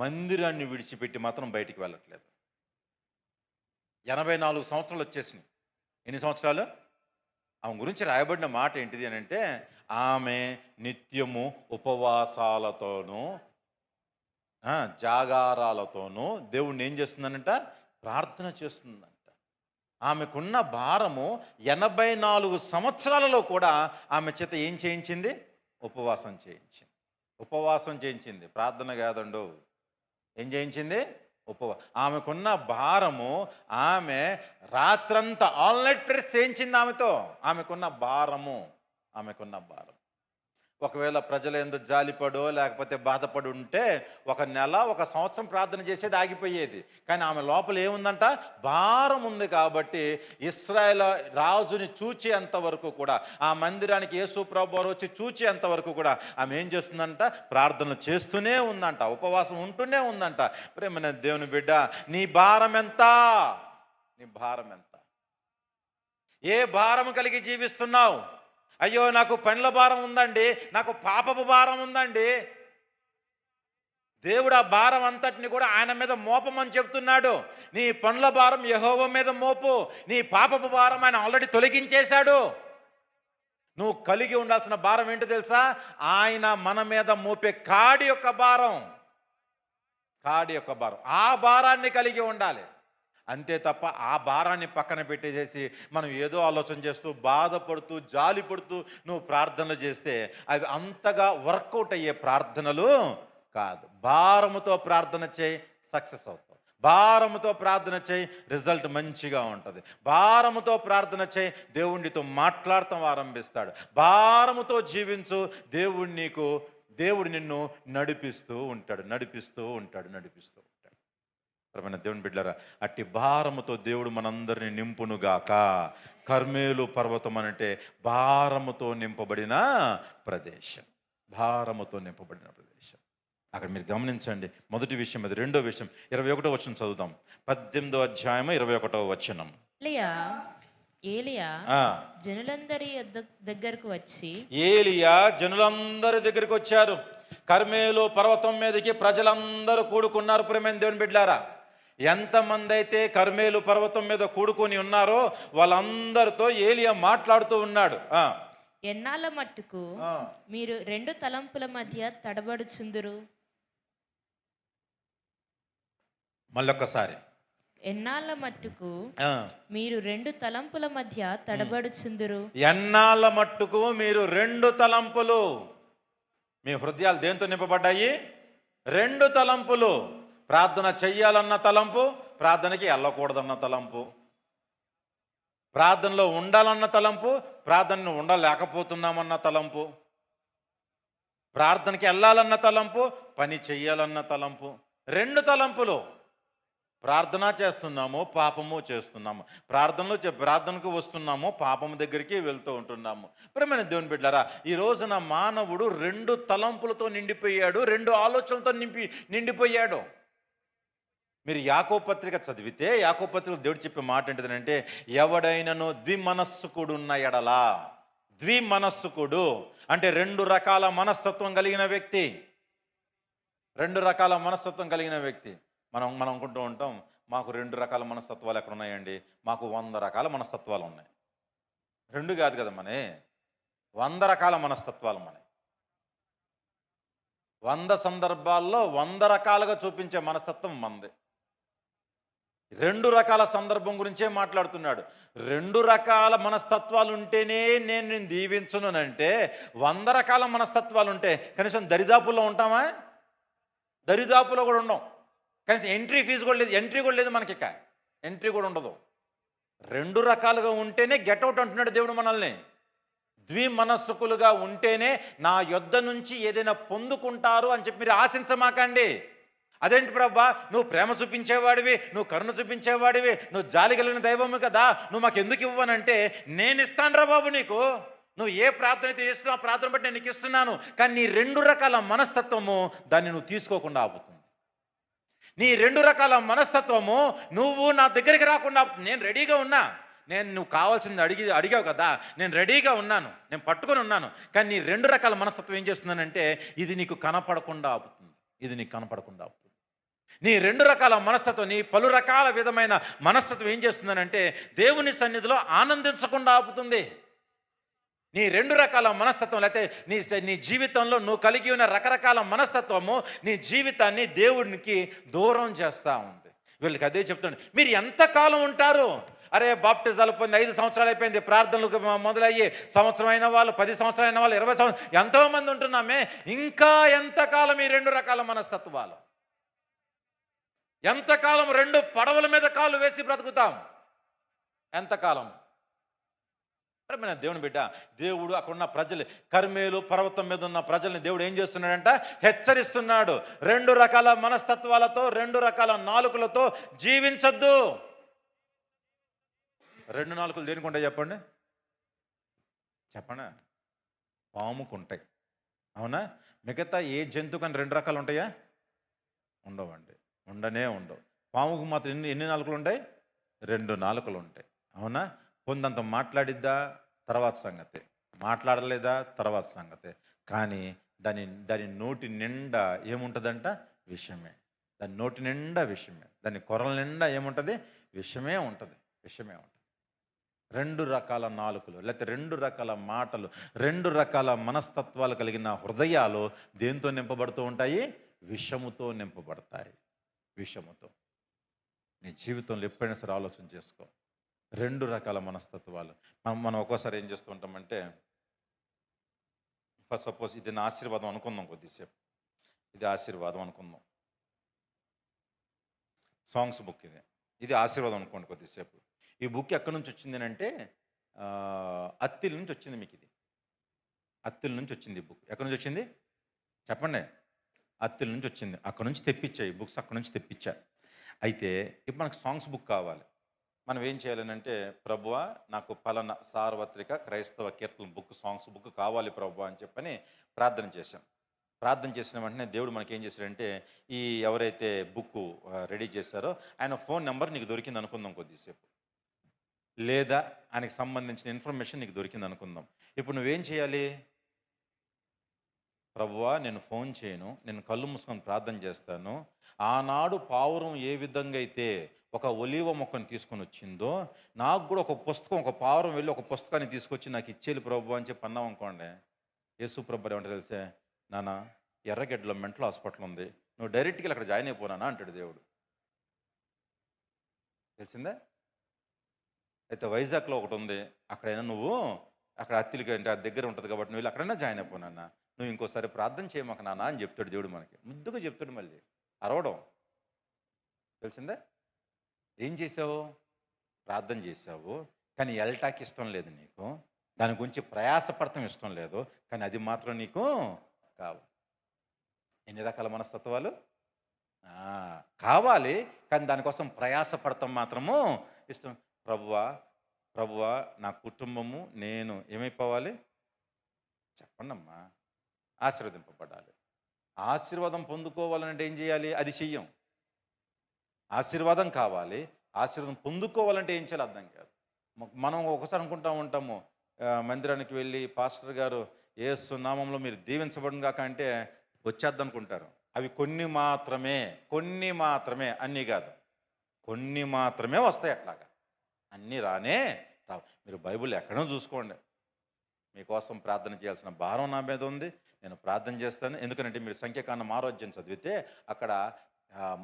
మందిరాన్ని విడిచిపెట్టి మాత్రం బయటికి వెళ్ళట్లేదు. 84 సంవత్సరాలు వచ్చేసినాయి. ఎన్ని సంవత్సరాలు? ఆమె గురించి రాయబడిన మాట ఏంటిది అని అంటే, ఆమె నిత్యము ఉపవాసాలతోనూ జాగారాలతోనూ దేవుణ్ణి ఏం చేస్తుందనంట? ప్రార్థన చేస్తుందంట. ఆమెకున్న భారము 84 సంవత్సరాలలో కూడా ఆమె చేత ఏం చేయించింది? ఉపవాసం చేయించింది. ఉపవాసం చేయించింది, ప్రార్థన కాదండు. ఏం చేయించింది? ఆమెకున్న భారము, ఆమె రాత్రంతా ఆల్ నైట్ ప్రేయర్ చేయించింది ఆమెతో. ఆమెకున్న భారము. ఒకవేళ ప్రజలు ఎందుకు జాలిపడో లేకపోతే బాధపడి ఉంటే 1 నెల 1 సంవత్సరం ప్రార్థన చేసేది ఆగిపోయేది. కానీ ఆమె లోపల ఏముందంట? భారం ఉంది. కాబట్టి ఇశ్రాయేలు రాజుని చూచేంత వరకు కూడా, ఆ మందిరానికి యేసు ప్రభువు వచ్చి చూచేంత వరకు కూడా ఆమె ఏం చేస్తుందంట? ప్రార్థనలు చేస్తూనే ఉందంట, ఉపవాసం ఉంటూనే ఉందంట. ప్రేమైన దేవుని బిడ్డ, నీ భారం ఎంత? ఏ భారం కలిగి జీవిస్తున్నావు? అయ్యో, నాకు పనుల భారం ఉందండి, నాకు పాపపు భారం ఉందండి. దేవుడు ఆ భారం అంతటిని కూడా ఆయన మీద మోపమని చెప్తున్నాడు. నీ పనుల భారం యెహోవా మీద మోపు, నీ పాపపు భారం ఆయన ఆల్రెడీ తొలగించేశాడు. నువ్వు కలిగి ఉండాల్సిన భారం ఏంటో తెలుసా? ఆయన మన మీద మోపే కాడి యొక్క భారం. ఆ భారాన్ని కలిగి ఉండాలి. అంతే తప్ప ఆ భారాన్ని పక్కన పెట్టేసేసి మనం ఏదో ఆలోచన చేస్తూ బాధపడుతూ జాలిపడుతూ నువ్వు ప్రార్థనలు చేస్తే అవి అంతగా వర్కౌట్ అయ్యే ప్రార్థనలు కాదు. భారముతో ప్రార్థన చేయి, సక్సెస్ అవుతావు. భారముతో ప్రార్థన చేయి, రిజల్ట్ మంచిగా ఉంటుంది. భారముతో ప్రార్థన చేయి, దేవుడితో మాట్లాడటం ఆరంభిస్తాడు. భారముతో జీవించు, దేవుడు నిన్ను నడిపిస్తూ ఉంటాడు. దేవుని బిడ్డలారా, అట్టి భారముతో దేవుడు మనందరినీ నింపునుగాక. కర్మేలు పర్వతం అంటే భారముతో నింపబడిన ప్రదేశం. అక్కడ మీరు గమనించండి. మొదటి విషయం అది. రెండో విషయం 21వ వచనం చదువుదాం. 18వ అధ్యాయము 21వ వచనం. ఏలియా జనులందరి దగ్గరకు వచ్చారు. కర్మేలు పర్వతం మీదకి ప్రజలందరూ కూడుకున్నారు. ప్రేమైన దేవుని బిడ్డలారా, ఎంతమంది అయితే కర్మేలు పర్వతం మీద కూడుకొని ఉన్నారో వాళ్ళందరితో ఏలియా మాట్లాడుతూ ఉన్నాడు. ఎన్నాళ్ళ మట్టుకు మీరు 2 తలంపుల మధ్య తడబడుచుందురు? మళ్ళొక్కసారి. ఎన్నాళ్ళ మట్టుకు మీరు 2 తలంపుల మధ్య తడబడుచుందురు? ఎన్నాళ్ళ మట్టుకు మీరు 2 తలంపులు. మీ హృదయాలు దేంతో నింపబడ్డాయి? 2 తలంపులు. ప్రార్థన చెయ్యాలన్న తలంపు, ప్రార్థనకి వెళ్ళకూడదన్న తలంపు. ప్రార్థనలో ఉండాలన్న తలంపు, ప్రార్థనను ఉండలేకపోతున్నామన్న తలంపు. ప్రార్థనకి వెళ్ళాలన్న తలంపు, పని చెయ్యాలన్న తలంపు. 2 తలంపులు. ప్రార్థన చేస్తున్నాము, పాపము చేస్తున్నాము. ప్రార్థనకు వస్తున్నాము, పాపము దగ్గరికి వెళ్తూ ఉంటున్నాము. ప్రియమైన దేవుని బిడ్డలారా, ఈ రోజున మానవుడు 2 తలంపులతో నిండిపోయాడు, 2 ఆలోచనలతో నిండిపోయాడు. మీరు యాకోబు పత్రిక చదివితే, యాకోబు పత్రికలో దేవుడు చెప్పే మాట ఏంటిదంటే, ఎవడైనను ద్విమనస్సుకుడున్న ఎడలా. ద్విమనస్సుకుడు అంటే 2 రకాల మనస్తత్వం కలిగిన వ్యక్తి. రెండు రకాల మనస్తత్వం కలిగిన వ్యక్తి. మనం మనం అనుకుంటూ ఉంటాం, మాకు రెండు రకాల మనస్తత్వాలు ఎక్కడ ఉన్నాయండి? మాకు 100 రకాల మనస్తత్వాలు ఉన్నాయి. రెండు కాదు కదా మనే, 100 రకాల మనస్తత్వాలు మనవి. 100 సందర్భాల్లో 100 రకాలుగా చూపించే మనస్తత్వం మనది. రెండు రకాల సందర్భం గురించే మాట్లాడుతున్నాడు. రెండు రకాల మనస్తత్వాలు ఉంటేనే నేను నేను దీవించునంటే 100 రకాల మనస్తత్వాలు ఉంటే కనీసం దరిదాపుల్లో ఉంటామా? దరిదాపులో కూడా ఉండం. కనీసం ఎంట్రీ ఫీజు కూడా లేదు, ఎంట్రీ కూడా లేదు మనకి, ఇక ఎంట్రీ కూడా ఉండదు. రెండు రకాలుగా ఉంటేనే గెట్అవుట్ అంటున్నాడు దేవుడు మనల్ని. ద్విమనస్కులుగా ఉంటేనే నా యొద్ద నుంచి ఏదైనా పొందుకుంటారు అని చెప్పి మీరు ఆశించమాకండి. అదేంటి ప్రభా, నువ్వు ప్రేమ చూపించేవాడివి, నువ్వు కరుణ చూపించేవాడివి, నువ్వు జాలి కలిగిన దైవము కదా, నువ్వు మాకు ఎందుకు ఇవ్వనంటే నేను ఇస్తాను రా బాబు నీకు. నువ్వు ఏ ప్రార్థన అయితే చేస్తున్నావు ఆ ప్రార్థన బట్టి నేను నీకు ఇస్తున్నాను. కానీ నీ రెండు రకాల మనస్తత్వము దాన్ని నువ్వు తీసుకోకుండా ఆపుతుంది. నీ రెండు రకాల మనస్తత్వము నువ్వు నా దగ్గరికి రాకుండా నేను రెడీగా ఉన్నా, నువ్వు కావాల్సింది అడిగావు కదా, నేను రెడీగా ఉన్నాను, నేను పట్టుకొని ఉన్నాను. కానీ నీ రెండు రకాల మనస్తత్వం ఏం చేస్తున్నానంటే ఇది నీకు కనపడకుండా ఆపుతుంది. ఇది నీకు కనపడకుండా ఆపుతుంది. నీ రెండు రకాల మనస్తత్వం, నీ పలు రకాల విధమైన మనస్తత్వం ఏం చేస్తుందనంటే దేవుని సన్నిధిలో ఆనందించకుండా ఆపుతుంది. నీ రెండు రకాల మనస్తత్వం లేకపోతే నీ జీవితంలో నువ్వు కలిగి ఉన్న రకరకాల మనస్తత్వము నీ జీవితాన్ని దేవునికి దూరం చేస్తూ ఉంది. వీళ్ళకి అదే చెప్తాను, మీరు ఎంతకాలం ఉంటారు? అరే బాప్టిజాలు పొంది 5 సంవత్సరాలు అయిపోయింది, ప్రార్థనలకు మొదలయ్యి సంవత్సరం అయిన వాళ్ళు, 10 సంవత్సరాలు అయిన వాళ్ళు, 20 సంవత్సరాలు, ఎంతోమంది ఉంటున్నామే. ఇంకా ఎంతకాలం ఈ రెండు రకాల మనస్తత్వాలు? ఎంతకాలం రెండు పడవల మీద కాలు వేసి బ్రతుకుతాం? ఎంతకాలం? మన దేవుని బిడ్డ, దేవుడు అక్కడున్న ప్రజలు, కర్మేలు పర్వతం మీద ఉన్న ప్రజల్ని దేవుడు ఏం చేస్తున్నాడంట? హెచ్చరిస్తున్నాడు. రెండు రకాల మనస్తత్వాలతో, రెండు రకాల నాలుకలతో జీవించొద్దు. రెండు నాలుకలు దేనికి ఉంటాయి చెప్పండి? చెప్పండి. పాముకుంటాయి, అవునా? మిగతా ఏ జంతువుకని రెండు రకాలు ఉంటాయా? ఉండవండి, ఉండవు. పాముకు మాత్రం ఎన్ని నాలుకలు ఉంటాయి? 2 నాలుకలు ఉంటాయి, అవునా? కొందంత మాట్లాడిద్దా తర్వాత సంగతే, మాట్లాడలేదా తర్వాత సంగతే. కానీ దాని నోటి నిండా ఏముంటుందంట? విషమే. దాని నోటి నిండా విషమే. దాని కొరల నిండా ఏముంటుంది? విషమే ఉంటుంది. రెండు రకాల నాలుకలు లేకపోతే రెండు రకాల మాటలు, రెండు రకాల మనస్తత్వాలు కలిగిన హృదయాలు దేంతో నింపబడుతూ ఉంటాయి? విషముతో నింపబడతాయి. విషముతో. నీ జీవితంలో ఎప్పుడైనా సరే ఆలోచన చేసుకో. రెండు రకాల మనస్తత్వాలు. మనం ఒక్కోసారి ఏం చేస్తూ ఉంటామంటే, ఫస్ట్ సపోజ్ ఇది నా ఆశీర్వాదం అనుకుందాం, కొద్దిసేపు ఇది ఆశీర్వాదం అనుకుందాం. సాంగ్స్ బుక్ ఇది ఆశీర్వాదం అనుకోండి కొద్దిసేపు. ఈ బుక్ ఎక్కడి నుంచి వచ్చింది అంటే అత్తిల నుంచి వచ్చింది. మీకు ఇది అత్తిల నుంచి వచ్చింది. ఈ బుక్ ఎక్కడి నుంచి వచ్చింది చెప్పండి? అత్తిల నుంచి వచ్చింది. అక్కడ నుంచి తెప్పించా, ఈ బుక్స్ అక్కడ నుంచి తెప్పించా. అయితే ఇప్పుడు మనకు సాంగ్స్ బుక్ కావాలి. మనం ఏం చేయాలనంటే, ప్రభువా నాకు పలానా సార్వత్రిక క్రైస్తవ కీర్తన బుక్, సాంగ్స్ బుక్ కావాలి ప్రభువా అని చెప్పని ప్రార్థన చేశాం. ప్రార్థన చేసిన వెంటనే దేవుడు మనకి ఏం చేశాడంటే, ఈ ఎవరైతే బుక్ రెడీ చేశారో ఆయన ఫోన్ నెంబర్ నీకు దొరికింది అనుకుందాం కొద్దిసేపు, లేదా ఆయనకి సంబంధించిన ఇన్ఫర్మేషన్ నీకు దొరికింది అనుకుందాం. ఇప్పుడు నువ్వేం చేయాలి? ప్రభువా నేను ఫోన్ చేయను, నేను కళ్ళు మూసుకొని ప్రార్థన చేస్తాను. ఆనాడు పావురం ఏ విధంగా అయితే ఒక ఒలీవ మొక్కను తీసుకొని వచ్చిందో, నాకు కూడా ఒక పుస్తకం, ఒక పావురం వెళ్ళి ఒక పుస్తకాన్ని తీసుకొచ్చి నాకు ఇచ్చేది ప్రభు అని చెప్పి అన్నాం అనుకోండి. యేసు ప్రభు ఏమంటే తెలిసే, నాన్న ఎర్రగడ్డలో మెంటల్ హాస్పిటల్ ఉంది, నువ్వు డైరెక్ట్గా అక్కడ జాయిన్ అయిపోనానా అంటాడు దేవుడు. తెలిసిందే? అయితే వైజాగ్లో ఒకటి ఉంది, అక్కడైనా నువ్వు అక్కడ అత్తిలికి అంటే ఆ దగ్గర ఉంటుంది కాబట్టి నువ్వు అక్కడైనా జాయిన్ అయిపోనాన్న, నువ్వు ఇంకోసారి ప్రార్థన చేయమాక నాన్న అని చెప్తాడు దేవుడు మనకి. ముద్దుగా చెప్తాడు, మళ్ళీ అరవడం. తెలిసిందే? ఏం చేసావు? ప్రార్థన చేసావు, కానీ ఎల్టాకి ఇష్టం లేదు నీకు, దాని గురించి ప్రయాసపడటం ఇష్టం లేదు, కానీ అది మాత్రం నీకు కావాలి. ఎన్ని రకాల మనస్తత్వాలు కావాలి, కానీ దానికోసం ప్రయాసపడటం మాత్రము ఇష్టం. ప్రభువా నా కుటుంబము నేను ఏమైపోవాలి చెప్పండమ్మా? ఆశీర్వదింపబడాలి. ఆశీర్వాదం పొందుకోవాలంటే ఏం చేయాలి? అది చెయ్యం. ఆశీర్వాదం కావాలి, ఆశీర్వాదం పొందుకోవాలంటే ఏం చేయాలి అర్థం కాదు. మనం ఒకసారి అనుకుంటా ఉంటాము, మందిరానికి వెళ్ళి పాస్టర్ గారు యేసు నామంలో మీరు దీవించబడును గాక అంటే వచ్చేద్దనుకుంటారు. అవి కొన్ని మాత్రమే అన్నీ కాదు, కొన్ని మాత్రమే వస్తాయి. అట్లాగా అన్నీ రానే రావు. మీరు బైబిల్ ఎక్కడో చూసుకోండి. మీకోసం ప్రార్థన చేయాల్సిన భారం నా మీద ఉంది, నేను ప్రార్థన చేస్తాను. ఎందుకంటే మీరు సంఖ్యాకాండం 6వ అధ్యాయం చదివితే అక్కడ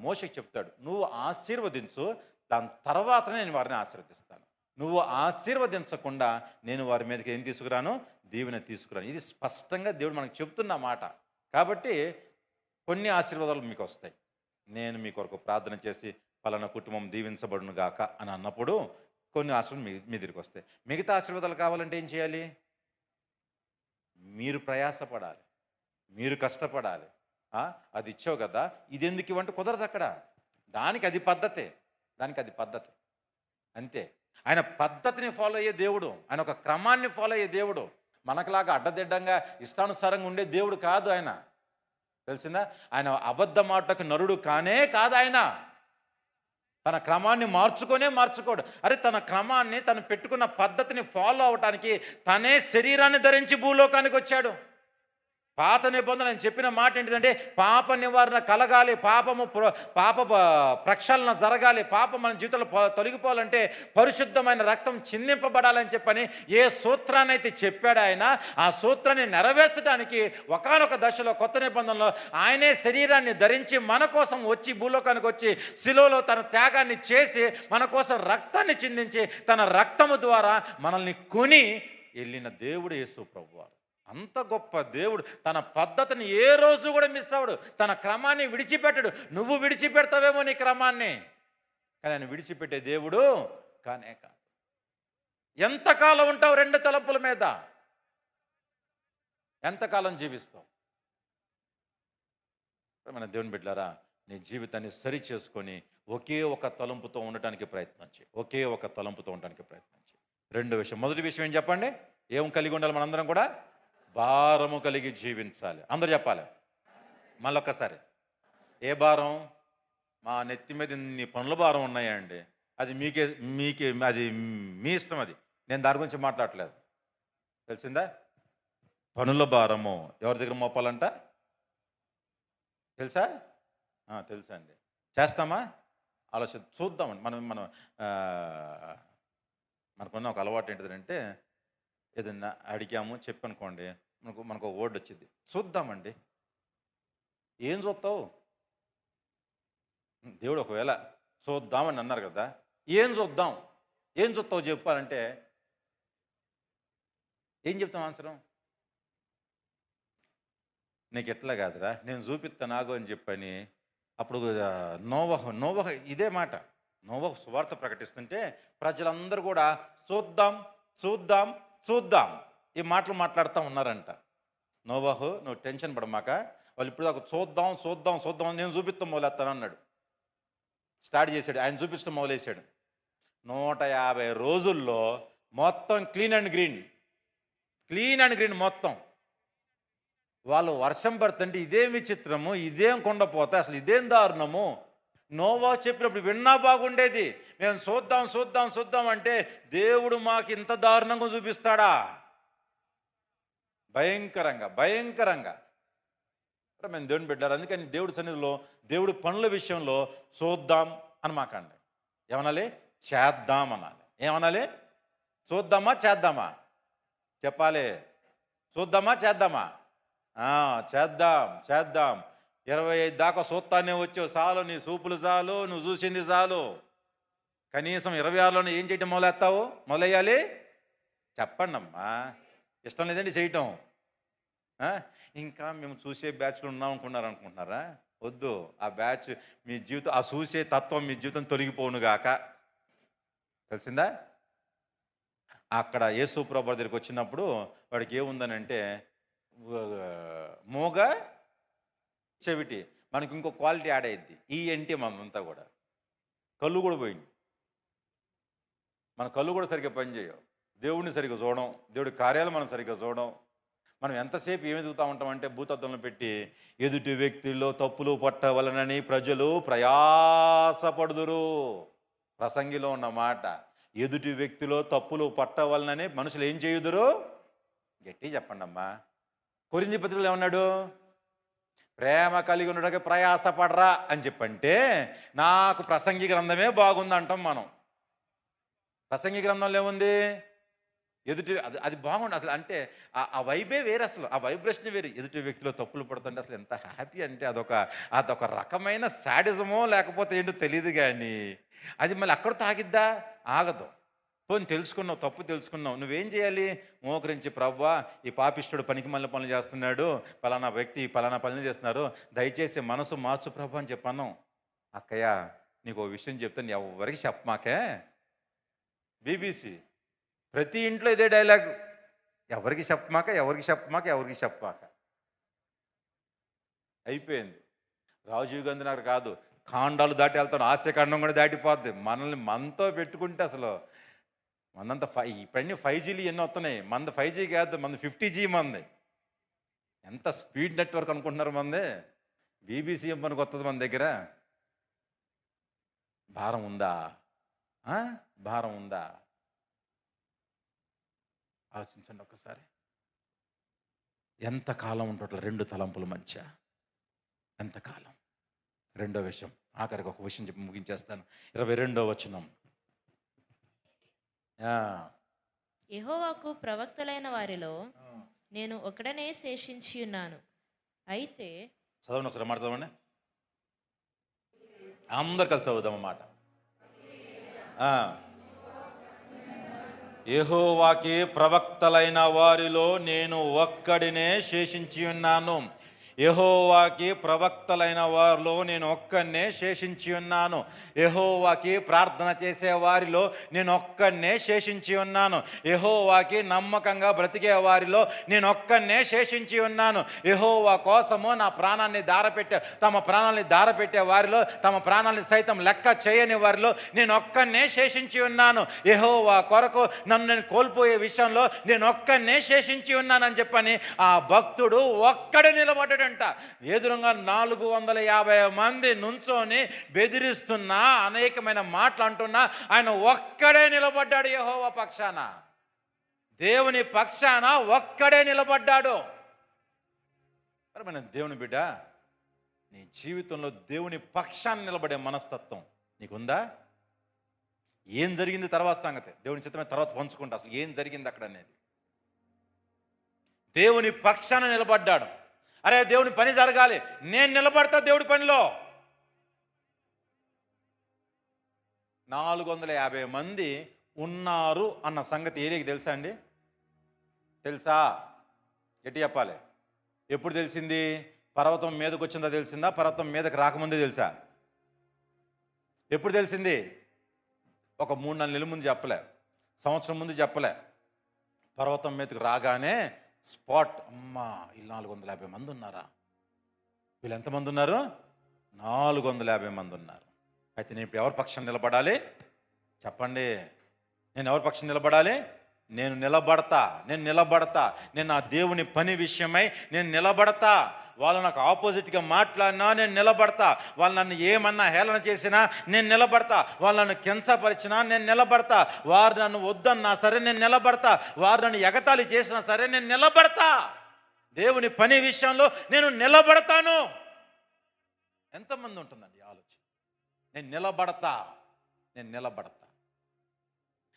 మోషేకి చెప్తాడు, నువ్వు ఆశీర్వదించు, దాని తర్వాతనే నేను వారిని ఆశీర్వదిస్తాను. నువ్వు ఆశీర్వదించకుండా నేను వారి మీదకి ఏం తీసుకురాను? దీవెన తీసుకురాను. ఇది స్పష్టంగా దేవుడు మనకు చెప్తున్న మాట. కాబట్టి కొన్ని ఆశీర్వాదాలు మీకు వస్తాయి. నేను మీ కొరకు ప్రార్థన చేసి పలానా కుటుంబం దీవించబడును గాక అని అన్నప్పుడు కొన్ని ఆశీర్వాదాలు మీ దగ్గరికి వస్తాయి. మిగతా ఆశీర్వాదాలు కావాలంటే ఏం చేయాలి? మీరు ప్రయాసపడాలి, మీరు కష్టపడాలి. అది ఇచ్చావు కదా, ఇది ఎందుకు ఇవ్వంటే కుదరదు అక్కడ. దానికి అది పద్ధతి అంతే. ఆయన పద్ధతిని ఫాలో అయ్యే దేవుడు, ఆయన ఒక క్రమాన్ని ఫాలో అయ్యే దేవుడు. మనకులాగా అడ్డదిడ్డంగా ఇష్టానుసారంగా ఉండే దేవుడు కాదు ఆయన. తెలిసిందా? ఆయన అబద్ధమాటకు నరుడు కాదు ఆయన. తన క్రమాన్ని మార్చుకోడు. అరే, తన క్రమాన్ని, తను పెట్టుకున్న పద్ధతిని ఫాలో అవటానికి తనే శరీరాన్ని ధరించి భూలోకానికి వచ్చాడు. పాత నిబంధన ఆయన చెప్పిన మాట ఏంటిదంటే, పాప నివారణ కలగాలి, పాప ప్రక్షాళన జరగాలి, పాపం మన జీవితంలో తొలగిపోవాలంటే పరిశుద్ధమైన రక్తం చిందింపబడాలని చెప్పని ఏ సూత్రాన్ని అయితే చెప్పాడు ఆయన, ఆ సూత్రాన్ని నెరవేర్చడానికి ఒకానొక దశలో కొత్త నిబంధనలో ఆయనే శరీరాన్ని ధరించి మన కోసం వచ్చి భూలోకానికి వచ్చి శిలువలో తన త్యాగాన్ని చేసి మన కోసం రక్తాన్ని చిందించి తన రక్తము ద్వారా మనల్ని కొని వెళ్ళిన దేవుడు యేసు ప్రభువారు. అంత గొప్ప దేవుడు. తన పద్ధతిని ఏ రోజు కూడా మిస్ అవ్వడు, తన క్రమాన్ని విడిచిపెట్టడు. నువ్వు విడిచిపెడతావేమో నీ క్రమాన్ని, కానీ ఆయన విడిచిపెట్టే దేవుడు కానే కాదు. ఎంతకాలం ఉంటావు రెండు తలంపుల మీద? ఎంతకాలం జీవిస్తావు? మన దేవుని బిడ్డలారా, నీ జీవితాన్ని సరి చేసుకొని ఒకే ఒక తలంపుతో ఉండటానికి ప్రయత్నించి, రెండో విషయం. మొదటి విషయం ఏం చెప్పండి? ఏం కలిగి ఉండాలి? మనందరం కూడా భారము కలిగి జీవించాలి. అందరూ చెప్పాలి మళ్ళొక్కసారి. ఏ భారం? మా నెత్తి మీద ఇన్ని పనుల భారం ఉన్నాయండి. అది మీకే అది మీ ఇష్టం. అది నేను దాని గురించి మాట్లాడట్లేదు. తెలిసిందా? పనుల భారము ఎవరి దగ్గర మోపాలంట? తెలుసా? తెలుసా అండి. చేస్తామా? ఆలోచన చూద్దామండి. మనకున్న ఒక అలవాటు ఏంటిదంటే, ఏదన్నా అడిగాము చెప్పనుకోండి, మనకు ఒక వర్డ్ వచ్చింది, చూద్దామండి. ఏం చూస్తావు? దేవుడు ఒకవేళ చూద్దామని అన్నారు కదా, ఏం చూస్తావు చెప్పాలంటే ఏం చెప్తాం ఆన్సరం? నీకు ఎట్లా కాదురా, నేను చూపిస్తాను ఆగు అని చెప్పని. అప్పుడు నోవహ ఇదే మాట, నోవహు సువార్త ప్రకటిస్తుంటే ప్రజలందరూ కూడా చూద్దాం ఈ మాటలు మాట్లాడుతూ ఉన్నారంట. నోవహు, నువ్వు టెన్షన్ పడమాక, వాళ్ళు ఇప్పుడు దాకా చూద్దాం నేను చూపిస్తాం మొదలెత్తాను అన్నాడు. స్టార్ట్ చేశాడు, ఆయన చూపించడం మొదలేశాడు. 150 రోజుల్లో మొత్తం క్లీన్ అండ్ గ్రీన్ మొత్తం. వాళ్ళు వర్షం పడుతుంటే ఇదేం విచిత్రము, ఇదేం కొండపోతే, అసలు ఇదేం దారుణము. నోవా చెప్పినప్పుడు విన్నా బాగుండేది. మేము చూద్దాం అంటే దేవుడు మాకు ఇంత దారుణంగా చూపిస్తాడా? భయంకరంగా. మేము దేవుని బిడ్డారు. అందుకని దేవుడి సన్నిధిలో, దేవుడి పనుల విషయంలో చూద్దాం అని మాకండి. ఏమనాలి? చేద్దాం అనాలి. ఏమనాలి? చూద్దామా చేద్దామా? చెప్పాలి. చూద్దామా చేద్దామా? చేద్దాం. 25 దాకా చూస్తానే వచ్చావు, చాలు, నీ సూపులు చాలు, నువ్వు చూసింది చాలు. కనీసం 26లోనే ఏం చేయటం మొదలెయ్యాలి? చెప్పండి అమ్మా. ఇష్టం లేదండి చేయటం. ఇంకా మేము చూసే బ్యాచ్లో ఉన్నాం అనుకుంటున్నారా? వద్దు. ఆ బ్యాచ్ మీ జీవితం, ఆ చూసే తత్వం మీ జీవితం తొలగిపోనుగాక. తెలిసిందా? అక్కడ యేసు ప్రభువు దగ్గరికి వచ్చినప్పుడు వాడికి ఏముందనంటే మోగ చెవిటి. మనకి ఇంకో క్వాలిటీ యాడ్ అయ్యిద్ది, ఈ ఎంటి మనంతా కూడా. కళ్ళు కూడా పోయింది. మన కళ్ళు కూడా సరిగ్గా పనిచేయవు. దేవుడిని సరిగ్గా చూడడం, దేవుడి కార్యాలు మనం సరిగ్గా చూడడం. మనం ఎంతసేపు ఏమి ఎదుగుతూ ఉంటామంటే భూతత్వంలో పెట్టి, ఎదుటి వ్యక్తుల్లో తప్పులు పట్టవలనని ప్రజలు ప్రయాసపడుదురు. ప్రసంగిలో ఉన్న మాట, ఎదుటి వ్యక్తిలో తప్పులు పట్టవలనని మనుషులు ఏం చేయుదురు? గట్టి చెప్పండి అమ్మా. కొరింథీ పత్రికలో ఏమన్నాడు? ప్రేమ కలిగి ఉండడానికి ప్రయాసపడరా అని చెప్పంటే నాకు ప్రసంగి గ్రంథమే బాగుంది అంటాం మనం. ప్రసంగి గ్రంథంలో ఏముంది? ఎదుటి అది బాగుండు అసలు. అంటే ఆ వైబే వేరు, అసలు ఆ వైబ్రేషన్ వేరు. ఎదుటి వ్యక్తిలో తప్పులు పడుతుంటే అసలు ఎంత హ్యాపీ అంటే అదొక రకమైన శాడిజమో లేకపోతే ఏంటో తెలియదు. కానీ అది మళ్ళీ అక్కడ తాగిద్దా? ఆగదు. పోనీ తెలుసుకున్నావు, తప్పు తెలుసుకున్నావు, నువ్వేం చేయాలి? మోకరించి, ప్రభువా ఈ పాపిష్టుడు పనికి మళ్ళీ పనులు చేస్తున్నాడు, పలానా వ్యక్తి పలానా పనులు చేస్తున్నారు, దయచేసి మనసు మార్చు ప్రభు అని చెప్పాను. అక్కయ్య నీకు ఓ విషయం చెప్తాను, ఎవరికి చెప్పమాకే. బీబీసీ ప్రతి ఇంట్లో ఇదే డైలాగ్, ఎవరికి చెప్పమాక, ఎవరికి చెప్పమాక, ఎవరికి చెప్పమాక. అయిపోయింది. రాజీవ్ గాంధీ నగర్ కాదు, ఖాండాలు దాటి వెళ్తాను, ఆసియా కూడా దాటిపోద్ది. మనల్ని మనతో పెట్టుకుంటే అసలు మందంతా ఇప్పుడన్నీ 5Gలు ఎన్ని వస్తున్నాయి. మంది 5G కాదు, మంది 50G. మంది ఎంత స్పీడ్ నెట్వర్క్ అనుకుంటున్నారు మంది. బీబీసీ ఏం పనికి వస్తుంది మన దగ్గర? భారం ఉందా? భారం ఉందా? ఆలోచించండి ఒక్కసారి. ఎంతకాలం ఉంటుంట 2 తలంపుల మధ్య? ఎంతకాలం? రెండో విషయం, ఆఖరికి ఒక విషయం చెప్పి ముగించేస్తాను. 22వ వచనం. యెహోవాకు ప్రవక్తలైన వారిలో నేను ఒకడనే శేషించి ఉన్నాను. అయితే చదవండి ఒకసారి మాట చదవండి, అందరు కలిసి చదువుదాం అన్నమాట. యెహోవాకి ప్రవక్తలైన వారిలో నేను ఒక్కడినే శేషించి ఉన్నాను. యెహోవాకి ప్రవక్తలైన వారిలో నేను ఒక్కడినే శేషించి ఉన్నాను. యెహోవాకి ప్రార్థన చేసే వారిలో నేను ఒక్కడినే శేషించి ఉన్నాను. యెహోవాకి నమ్మకంగా బ్రతికే వారిలో నేను ఒక్కడినే శేషించి ఉన్నాను. యెహోవా కోసము నా ప్రాణాన్ని తమ ప్రాణాన్ని దారపెట్టే వారిలో, తమ ప్రాణాన్ని సైతం లెక్క చేయని వారిలో నేను ఒక్కడినే శేషించి ఉన్నాను. యెహోవా కొరకు నన్ను నేను కోల్పోయే విషయంలో నేను ఒక్కడినే శేషించి ఉన్నానని చెప్పని ఆ భక్తుడు ఒక్కడే నిలబడ్డాడంట. ఎదురుగా 450 మంది నుంచొని బెదిరిస్తున్నా, అనేకమైన మాటలు అంటున్నా, ఆయన ఒక్కడే నిలబడ్డాడు. యెహోవా పక్షాన, దేవుని పక్షాన ఒక్కడే నిలబడ్డాడు. మరి మన దేవుని బిడ్డ, నీ జీవితంలో దేవుని పక్షాన్ని నిలబడే మనస్తత్వం నీకుందా? ఏం జరిగింది తర్వాత సంగతి, దేవుని చిత్తమే తర్వాత పంచుకుంటా. అసలు ఏం జరిగింది అక్కడ అనేది. దేవుని పక్షాన నిలబడ్డాడు. అరే దేవుని పని జరగాలి, నేను నిలబడతా దేవుడి పనిలో. 450 మంది ఉన్నారు అన్న సంగతి ఏలియాకి తెలుసా అండి? తెలుసా? ఎట్టి చెప్పాలి? ఎప్పుడు తెలిసింది? పర్వతం మీదకి వచ్చిందా తెలిసిందా? పర్వతం మీదకి రాకముందే తెలుసా? ఎప్పుడు తెలిసింది? ఒక 3-4 నెలల ముందు చెప్పలే, సంవత్సరం ముందు చెప్పలే. పర్వతం మీదకి రాగానే స్పాట్, అమ్మా వీళ్ళు 450 మంది ఉన్నారా? వీళ్ళు ఎంతమంది ఉన్నారు? 450 మంది ఉన్నారు. అయితే నేను ఇప్పుడు ఎవరి పక్షం నిలబడాలి చెప్పండి? నేను ఎవరి పక్షం నిలబడాలి? నేను నిలబడతా. నేను నా దేవుని పని విషయమై నేను నిలబడతా. వాళ్ళు నాకు ఆపోజిట్గా మాట్లాడినా నేను నిలబడతా. వాళ్ళు నన్ను ఏమన్నా హేళన చేసినా నేను నిలబడతా. వాళ్ళు నన్ను కించపరిచినా నేను నిలబడతా. వారు నన్ను వద్దన్నా సరే నేను నిలబడతా. వారు నన్ను ఎగతాళి చేసినా సరే నేను నిలబడతా. దేవుని పని విషయంలో నేను నిలబడతాను. ఎంతమంది ఉంటుందండి ఆలోచన? నేను నిలబడతా.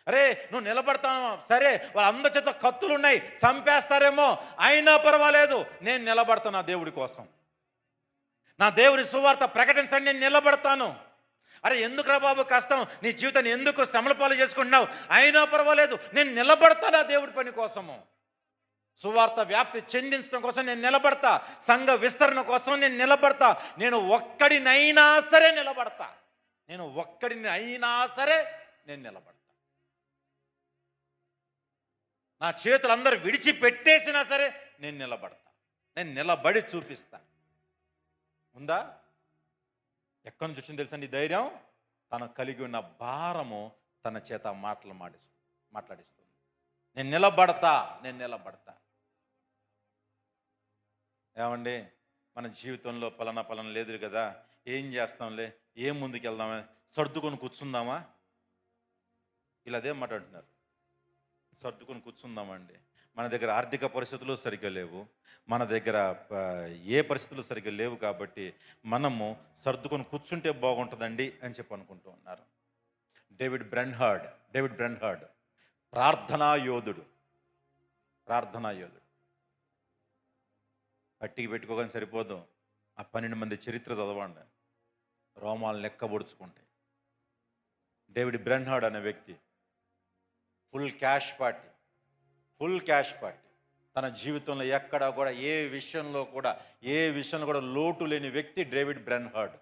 అరే నువ్వు నిలబడతాను సరే, వాళ్ళందరి చేత కత్తులు ఉన్నాయి, చంపేస్తారేమో, అయినా పర్వాలేదు, నేను నిలబడతాను నా దేవుడి కోసం. నా దేవుడి సువార్త ప్రకటించండి, నేను నిలబడతాను. అరే ఎందుకురా బాబు కష్టం, నీ జీవితాన్ని ఎందుకు శ్రమల పాలు చేసుకుంటున్నావు, అయినా పర్వాలేదు, నేను నిలబడతాను ఆ దేవుడి పని కోసము. సువార్త వ్యాప్తి చెందించడం కోసం నేను నిలబడతా. సంఘ విస్తరణ కోసం నేను నిలబడతా. నేను ఒక్కడినైనా సరే నిలబడతా. నేను నిలబడతా. నా చేతులు అందరూ విడిచిపెట్టేసినా సరే నేను నిలబడతా. నేను నిలబడి చూపిస్తా. ఉందా? ఎక్కడి నుంచి వచ్చింది తెలుసండి ధైర్యం? తను కలిగి ఉన్న భారము తన చేత మాట్లాడిస్తుంది. నేను నిలబడతా. ఏమండి, మన జీవితంలో పలానా లేదు కదా, ఏం చేస్తాంలే, ఏం ముందుకు వెళ్దామా, సర్దుకొని కూర్చుందామా? ఇలా అదే మాట అంటున్నారు. సర్దుకొని కూర్చుందామండి. మన దగ్గర ఆర్థిక పరిస్థితులు సరిగ్గా లేవు, మన దగ్గర ఏ పరిస్థితులు సరిగ్గా లేవు కాబట్టి మనము సర్దుకొని కూర్చుంటే బాగుంటుందండి అని చెప్పి అనుకుంటూ ఉన్నారు. డేవిడ్ బ్రెన్హార్డ్ ప్రార్థనా యోధుడు. పట్టికి పెట్టుకోగానే సరిపోదు, ఆ 12 మంది చరిత్ర చదవండి, రోమాలు లెక్కబొడుచుకుంటాయి. డేవిడ్ బ్రెన్హార్డ్ అనే వ్యక్తి ఫుల్ క్యాష్ పార్టీ. తన జీవితంలో ఎక్కడా కూడా ఏ విషయంలో కూడా లోటు లేని వ్యక్తి డేవిడ్ బ్రెన్హార్డ్.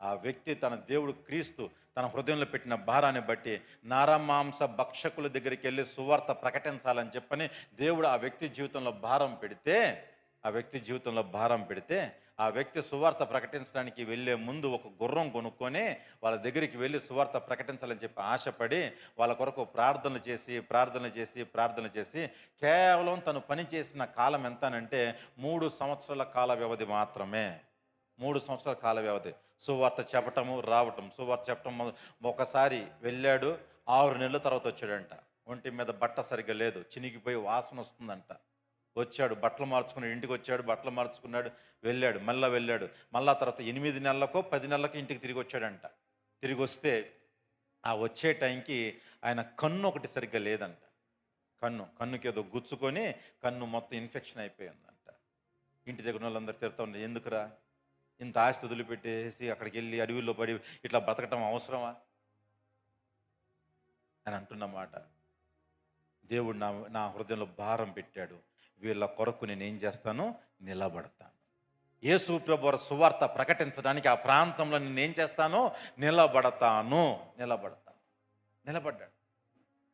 ఆ వ్యక్తి తన దేవుడు క్రీస్తు తన హృదయంలో పెట్టిన భారాన్ని బట్టి నరమాంస భక్షకుల దగ్గరికి వెళ్ళి సువార్త ప్రకటించాలని చెప్పని దేవుడు ఆ వ్యక్తి జీవితంలో భారం పెడితే ఆ వ్యక్తి సువార్త ప్రకటించడానికి వెళ్ళే ముందు ఒక గుర్రం కొనుక్కొని వాళ్ళ దగ్గరికి వెళ్ళి సువార్త ప్రకటించాలని చెప్పి ఆశపడి వాళ్ళ కొరకు ప్రార్థనలు చేసి కేవలం తను పని చేసిన కాలం ఎంతనంటే 3 సంవత్సరాల కాల వ్యవధి మాత్రమే. 3 సంవత్సరాల కాల వ్యవధి. సువార్త చెప్పటము రావటం, ఒకసారి వెళ్ళాడు, 6 నెలల తర్వాత వచ్చాడంట. ఒంటి మీద బట్ట సరిగ్గా లేదు, చినిగిపోయి వాసన వస్తుందంట. వచ్చాడు, బట్టలు మార్చుకున్నాడు, ఇంటికి వచ్చాడు, బట్టలు మార్చుకున్నాడు, వెళ్ళాడు, మళ్ళా తర్వాత 8 నెలలకో 10 నెలలకో ఇంటికి తిరిగి వచ్చాడంట. తిరిగి వస్తే ఆ వచ్చే టైంకి ఆయన కన్ను ఒకటి సరిగ్గా లేదంట. కన్నుకి ఏదో గుచ్చుకొని కన్ను మొత్తం ఇన్ఫెక్షన్ అయిపోయిందంట. ఇంటి దగ్గర వాళ్ళందరూ తిరుగుతూ ఉన్నారు, ఎందుకురా ఇంత ఆస్తి వదిలిపెట్టేసి అక్కడికి వెళ్ళి అడవిలో పడి ఇట్లా బతకటం అవసరమా అని అంటున్నమాట. దేవుడు నా హృదయంలో భారం పెట్టాడు, వీళ్ళ కొరకు నేను ఏం చేస్తాను, నిలబడతాను. యేసు ప్రభువారి సువార్త ప్రకటించడానికి ఆ ప్రాంతంలో నేను ఏం చేస్తాను, నిలబడ్డాడు.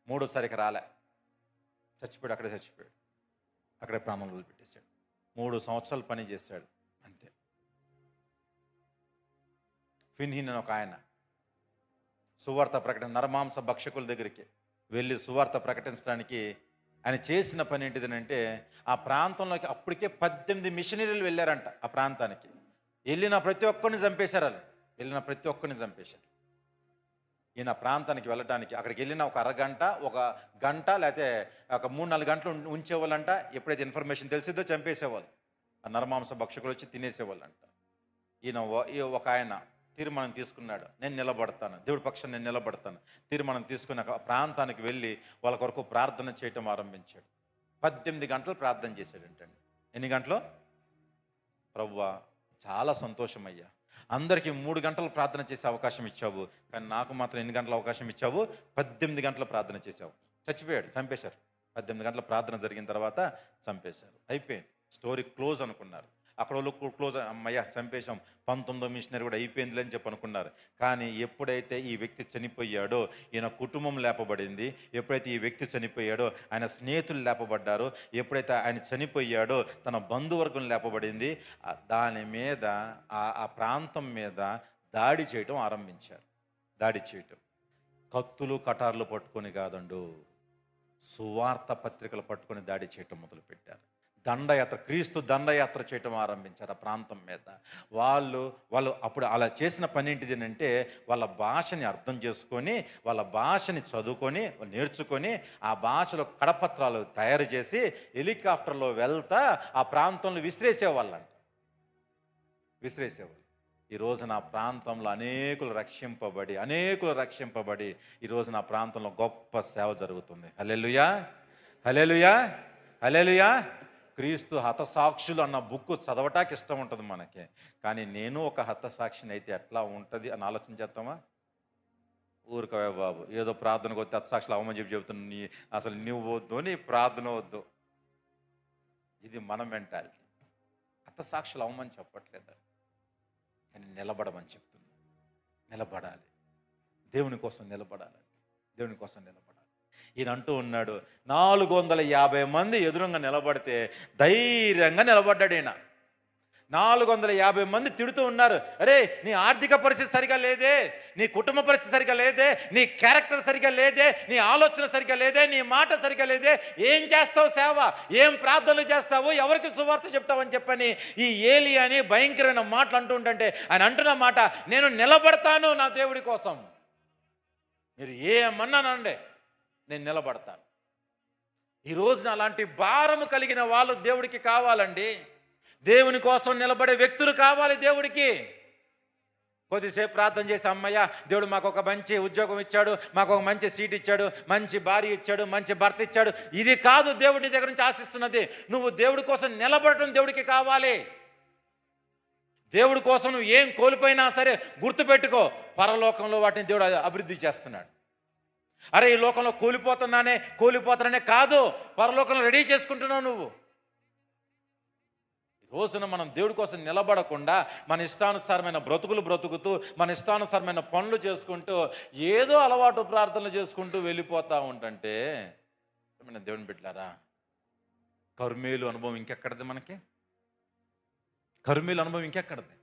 మూడోసారికి రాలే, చచ్చిపోయాడు, అక్కడే ప్రాణం వదిలిపెట్టేశాడు. 3 సంవత్సరాలు పని చేశాడు, అంతే. ఫిన్హిన్ అని ఒక ఆయన సువార్త ప్రకటన నరమాంస భక్షకుల దగ్గరికి వెళ్ళి సువార్త ప్రకటించడానికి ఆయన చేసిన పని ఏంటిదనంటే, ఆ ప్రాంతంలోకి అప్పటికే 18 మిషనరీలు వెళ్ళారంట. ఆ ప్రాంతానికి వెళ్ళిన ప్రతి ఒక్కరిని చంపేశారు. ఈయన ప్రాంతానికి వెళ్ళటానికి అక్కడికి వెళ్ళిన ఒక అరగంట, ఒక గంట, లేకపోతే ఒక 3-4 గంటలు ఉంచేవాళ్ళంట. ఎప్పుడైతే ఇన్ఫర్మేషన్ తెలిసిందో చంపేసేవాళ్ళు. ఆ నరమాంస భక్షకులు వచ్చి తినేసేవాళ్ళంట. ఒక ఆయన తీర్మానం తీసుకున్నాడు, నేను నిలబడతాను, దేవుడి పక్షాన్ని నేను నిలబడతాను. తీర్మానం తీసుకుని ప్రాంతానికి వెళ్ళి వాళ్ళ కొరకు ప్రార్థన చేయటం ఆరంభించాడు. 18 గంటలు ప్రార్థన చేశాడంటండి. ఎన్ని గంటలు? ప్రభువా చాలా సంతోషం అయ్యా, అందరికీ 3 గంటలు ప్రార్థన చేసే అవకాశం ఇచ్చావు, కానీ నాకు మాత్రం ఎన్ని గంటల అవకాశం ఇచ్చావు? 18 గంటల ప్రార్థన చేసావు. చచ్చిపోయాడు, చంపేశారు. 18 గంటల ప్రార్థన జరిగిన తర్వాత చంపేశారు. అయిపోయింది, స్టోరీ క్లోజ్ అనుకున్నారు. అక్కడ వాళ్ళు క్లోజ్, అమ్మయ్య చంపేశాం, 19వ మిషనరీ కూడా అయిపోయింది అని చెప్పి అనుకున్నారు. కానీ ఎప్పుడైతే ఈ వ్యక్తి చనిపోయాడో ఈయన కుటుంబం లేపబడింది. ఎప్పుడైతే ఈ వ్యక్తి చనిపోయాడో ఆయన స్నేహితులు లేపబడ్డారు. ఎప్పుడైతే ఆయన చనిపోయాడో తన బంధువర్గం లేపబడింది. దాని మీద ఆ ప్రాంతం మీద దాడి చేయటం ఆరంభించారు. కత్తులు కటార్లు పట్టుకొని కాదండు, సువార్త పత్రికలు పట్టుకొని దాడి చేయటం మొదలుపెట్టారు. క్రీస్తు దండయాత్ర చేయటం ఆరంభించారు ఆ ప్రాంతం మీద. వాళ్ళు అప్పుడు అలా చేసిన పని ఏంటిది అంటే, వాళ్ళ భాషని అర్థం చేసుకొని, వాళ్ళ భాషని చదువుకొని, నేర్చుకొని, ఆ భాషలో కడపత్రాలు తయారు చేసి హెలికాప్టర్లో వెళ్తా ఆ ప్రాంతంలో విసిరేసేవాళ్ళు. ఈరోజు నా ప్రాంతంలో అనేకులు రక్షింపబడి ఈరోజు నా ప్రాంతంలో గొప్ప సేవ జరుగుతుంది. హల్లెలూయా. క్రీస్తు హతసాక్షులు అన్న బుక్ చదవటానికి ఇష్టం ఉంటుంది మనకి, కానీ నేను ఒక హతసాక్షిని అయితే ఎట్లా ఉంటుంది అని ఆలోచన చేస్తామా? ఊరికవే బాబు, ఏదో ప్రార్థనకు వస్తే హతసాక్షులు అవమని చెబుతున్నా, అసలు నువ్వు వద్దు, నీ ప్రార్థన వద్దు. ఇది మన మెంటాలిటీ. హతసాక్షులు అవమని చెప్పట్లేదు, కానీ నిలబడమని చెప్తుంది. నిలబడాలి, దేవుని కోసం నిలబడాలి. ఈయన అంటూ ఉన్నాడు, 450 మంది ఎదురుగా నిలబడితే ధైర్యంగా నిలబడ్డాడు ఈయన. 450 మంది తిడుతూ ఉన్నారు, అరే నీ ఆర్థిక పరిస్థితి సరిగా లేదే, నీ కుటుంబ పరిస్థితి సరిగా లేదే, నీ క్యారెక్టర్ సరిగా లేదే, నీ ఆలోచన సరిగా లేదే, నీ మాట సరిగా లేదే, ఏం చేస్తావు సేవ, ఏం ప్రార్థనలు చేస్తావు, ఎవరికి సువార్త చెప్తావని చెప్పని ఈ ఏలి అని భయంకరమైన మాటలు అంటూ ఉంటే ఆయన అంటున్న మాట, నేను నిలబడతాను నా దేవుడి కోసం. మీరు ఏమన్నానండి, నేను నిలబడతాను. ఈ రోజున అలాంటి భారము కలిగిన వాళ్ళు దేవుడికి కావాలండి. దేవుని కోసం నిలబడే వ్యక్తులు కావాలి దేవుడికి. కొద్దిసేపు ప్రార్థన చేసి, అమ్మయ్య దేవుడు మాకు ఒక మంచి ఉద్యోగం ఇచ్చాడు, మాకు ఒక మంచి సీట్ ఇచ్చాడు, మంచి భార్య ఇచ్చాడు, మంచి భర్త ఇచ్చాడు, ఇది కాదు దేవుడి దగ్గర నుంచి ఆశిస్తున్నది. నువ్వు దేవుడి కోసం నిలబడటం దేవుడికి కావాలి. దేవుడి కోసం నువ్వు ఏం కోల్పోయినా సరే గుర్తుపెట్టుకో, పరలోకంలో వాటిని దేవుడు అభివృద్ధి చేస్తున్నాడు. అరే ఈ లోకంలో కోల్పోతాననే కాదు, పరలోకంలో రెడీ చేసుకుంటున్నావు నువ్వు. రోజున మనం దేవుడి కోసం నిలబడకుండా మన ఇష్టానుసారమైన బ్రతుకుతూ మన ఇష్టానుసారమైన పనులు చేసుకుంటూ ఏదో అలవాటు ప్రార్థనలు చేసుకుంటూ వెళ్ళిపోతూ ఉంటుంటే దేవుని బిడ్డలారా, కర్మేలు అనుభవం ఇంకెక్కడది మనకి? కర్మేలు అనుభవం ఇంకెక్కడది?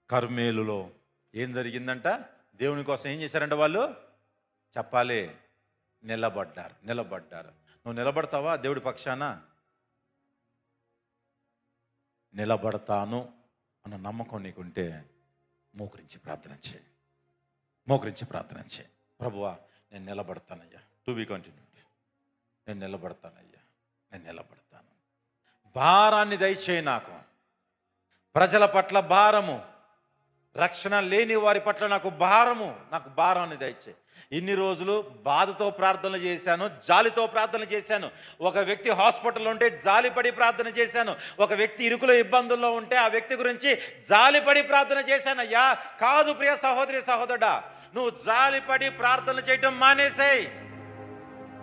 కర్మేలులో ఏం జరిగిందంట? దేవుని కోసం ఏం చేశారంట వాళ్ళు? చెప్పాలి, నిలబడ్డారు. నువ్వు నిలబడతావా దేవుడి పక్షాన? నిలబడతాను అన్న నమ్మకం నీకుంటే మోకరించి ప్రార్థన చేయి. ప్రభువా నేను నిలబడతానయ్యా. To be continued. నేను నిలబడతాను. భారాన్ని దయచేయి నాకు. ప్రజల పట్ల భారము, రక్షణ లేని వారి పట్ల నాకు భారాన్ని దయచేయి. ఇన్ని రోజులు బాధతో ప్రార్థనలు చేశాను, జాలితో ప్రార్థన చేశాను. ఒక వ్యక్తి హాస్పిటల్లో ఉంటే జాలిపడి ప్రార్థన చేశాను. ఒక వ్యక్తి ఇరుకులో ఇబ్బందుల్లో ఉంటే ఆ వ్యక్తి గురించి జాలిపడి ప్రార్థన చేశాను. అయ్యా కాదు ప్రియ సహోదరి సహోదరుడా, నువ్వు జాలిపడి ప్రార్థన చేయటం మానేసేయ్.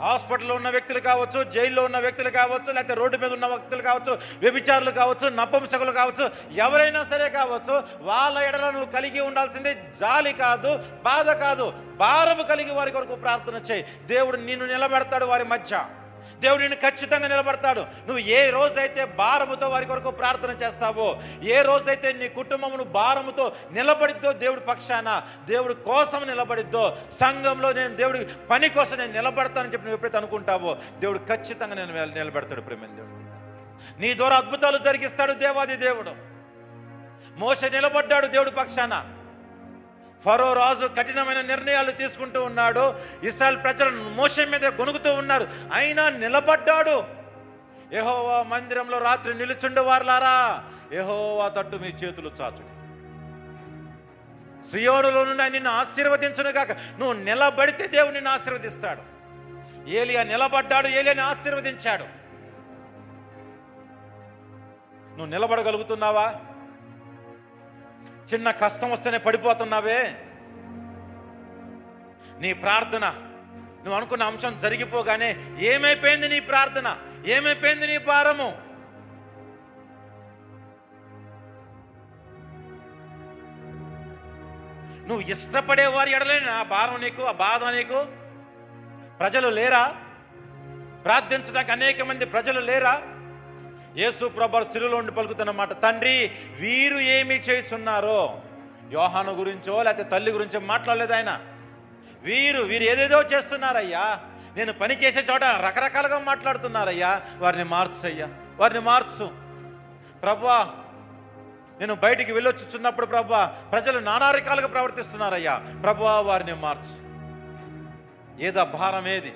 హాస్పిటల్లో ఉన్న వ్యక్తులు కావచ్చు, జైల్లో ఉన్న వ్యక్తులు కావచ్చు, లేకపోతే రోడ్డు మీద ఉన్న వ్యక్తులు కావచ్చు, వ్యభిచారులు కావచ్చు, నపుంసకులు కావచ్చు, ఎవరైనా సరే కావచ్చు, వాళ్ళ ఎడల నువ్వు కలిగి ఉండాల్సిందే జాలి కాదు, బాధ కాదు, భారము కలిగి వారి కొరకు ప్రార్థన చేయి. దేవుడు నిన్ను నిలబెడతాడు వారి మధ్య. దేవుడు నిన్ను ఖచ్చితంగా నిలబడతాడు. నువ్వు ఏ రోజైతే భారముతో వారి కొరకు ప్రార్థన చేస్తావో, ఏ రోజైతే నీ కుటుంబమును భారముతో నిలబడిద్దో, దేవుడి పక్షాన దేవుడి కోసం నిలబడిద్దో, సంఘంలో నేను దేవుడి పని కోసం నేను నిలబడతానని చెప్పి నువ్వు ఎప్పుడైతే అనుకుంటావో, దేవుడు ఖచ్చితంగా నేను నిలబెడతాడు. ప్రేమ దేవుడు నీ ద్వారా అద్భుతాలు జరిగిస్తాడు. దేవాది దేవుడు. మోషే నిలబడ్డాడు దేవుడి పక్షాన. ఫరో రాజు కఠినమైన నిర్ణయాలు తీసుకుంటూ ఉన్నాడు. ఇశ్రాయేలు ప్రజలు మోషే మీద గొనుగుతూ ఉన్నారు, అయినా నిలబడ్డాడు. యెహోవా మందిరంలో రాత్రి నిలుచుండు వారలారా, యెహోవా తట్టు మీ చేతులు చాచుడి. సియోనులో నుండి నిన్ను ఆశీర్వదించును గాక. నువ్వు నిలబడితే దేవుడు నిన్ను ఆశీర్వదిస్తాడు. ఏలియా నిలబడ్డాడు, ఏలియాని ఆశీర్వదించాడు. నువ్వు నిలబడగలుగుతున్నావా? చిన్న కష్టం వస్తేనే పడిపోతున్నావే. నీ ప్రార్థన, నువ్వు అనుకున్న అంశం జరిగిపోగానే ఏమైపోయింది నీ ప్రార్థన? ఏమైపోయింది నీ భారము? నువ్వు ఇష్టపడే వారి ఎడలేని ఆ భారం నీకు, ఆ బాధ నీకు. ప్రజలు లేరా? ప్రార్థించడానికి అనేక మంది ప్రజలు లేరా? యేసు ప్రభు సిలువలో ఉండి పలుకుతున్నమాట, తండ్రి వీరు ఏమి చేస్తున్నారో. యోహాను గురించో లేకపోతే తల్లి గురించో మాట్లాడలేదు ఆయన. వీరు ఏదేదో చేస్తున్నారయ్యా, నేను పని చేసే చోట రకరకాలుగా మాట్లాడుతున్నారయ్యా, వారిని మార్చు ప్రభువా. నేను బయటికి వెళ్ళొచ్చుచున్నప్పుడు ప్రభువా ప్రజలు నానా రకాలుగా ప్రవర్తిస్తున్నారయ్యా, ప్రభువా వారిని మార్చు. ఏదా భారం? ఏది?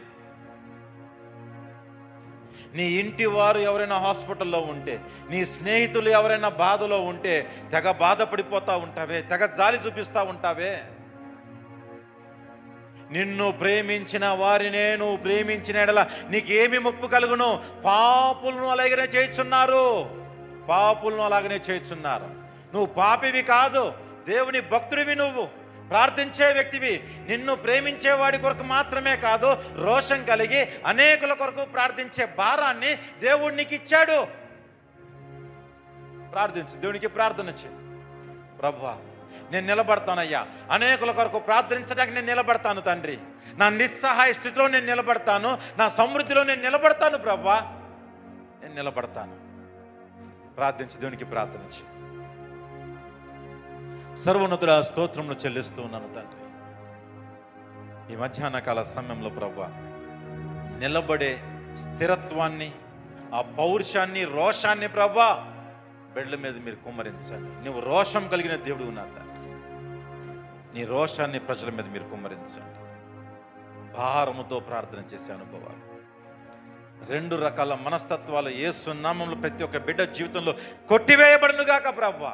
నీ ఇంటి వారు ఎవరైనా హాస్పిటల్లో ఉంటే, నీ స్నేహితులు ఎవరైనా బాధలో ఉంటే తెగ బాధపడిపోతూ ఉంటావే, తెగ జాలి చూపిస్తూ ఉంటావే. నిన్ను ప్రేమించిన వారినే నువ్వు ప్రేమించిన ఎడల నీకేమి ముప్పు కలుగును? పాపులను అలాగనే చేయుచున్నారు. నువ్వు పాపివి కాదు, దేవుని భక్తుడివి. నువ్వు ప్రార్థించే వ్యక్తివి. నిన్ను ప్రేమించే వాడి కొరకు మాత్రమే కాదు, రోషం కలిగి అనేకుల కొరకు ప్రార్థించే భారాన్ని దేవుడు నీకు ఇచ్చాడు. ప్రార్థించు, దేవునికి ప్రార్థన చేయి. ప్రభువా నేను నిలబడతానయ్యా, అనేకుల కొరకు ప్రార్థించడానికి నేను నిలబడతాను తండ్రి. నా నిస్సహాయ స్థితిలో నేను నిలబడతాను, నా సమృద్ధిలో నేను నిలబడతాను ప్రభువా, నేను నిలబడతాను. ప్రార్థించి దేవునికి ప్రార్థన చేయి. సర్వోన్నతుడా స్తోత్రములు చెల్లిస్తూ ఉన్నాను తండ్రి. ఈ మధ్యాహ్న కాల సమయంలో ప్రభువా నిలబడే స్థిరత్వాన్ని, ఆ పౌరుషాన్ని, రోషాన్ని ప్రభువా బిడ్డల మీద మీరు కుమ్మరించండి. నువ్వు రోషం కలిగిన దేవుడు ఉన్నాడు తండ్రి. నీ రోషాన్ని ప్రజల మీద మీరు కుమ్మరించండి. భారముతో ప్రార్థన చేసే అనుభవాలు, రెండు రకాల మనస్తత్వాలు యేసు నామములో ప్రతి ఒక్క బిడ్డ జీవితంలో కొట్టివేయబడునుగాక ప్రభువా.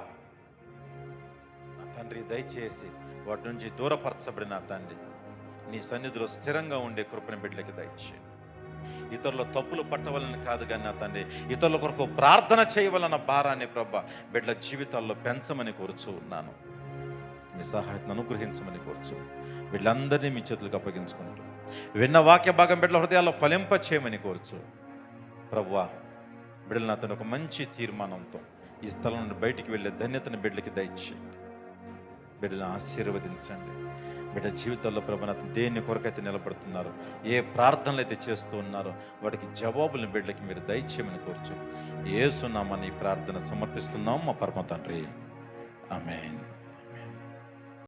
నా తండ్రి దయచేసి వాటి నుంచి దూరపరచబడిన తండ్రి నీ సన్నిధిలో స్థిరంగా ఉండే కృపణ బిడ్డలకి దయచేయండి. ఇతరుల తప్పులు పట్టవాలని కాదు కానీ నా తండ్రి ఇతరుల కొరకు ప్రార్థన చేయవలన భారాన్ని ప్రభా బిడ్డల జీవితాల్లో పెంచమని కోరుచూ ఉన్నాను. మీ సహాయతను అనుగ్రహించమని కోరుచు వీళ్ళందరినీ మీ చేతులకు అప్పగించుకుంటూ విన్న వాక్య భాగం బిడ్డల హృదయాల్లో ఫలింప చేయమని కోరుచు ప్రభువా. బిడ్డలు నాతో ఒక మంచి తీర్మానంతో ఈ స్థలం నుండి బయటికి వెళ్ళే ధన్యతను బిడ్డలకి దయచేయండి. బిడ్డలను ఆశీర్వదించండి. బిడ్డ జీవితాల్లో ప్రభునాథ దేన్ని కొరకైతే నిలబడుతున్నారు, ఏ ప్రార్థనలు అయితే చేస్తూ ఉన్నారో వాటికి జవాబులను బిడ్డలకి మీరు దయచేయమని కోరుచు యేసు నామమున ఈ ప్రార్థన సమర్పిస్తున్నాం మా పరమ తండ్రి. ఆమేన్.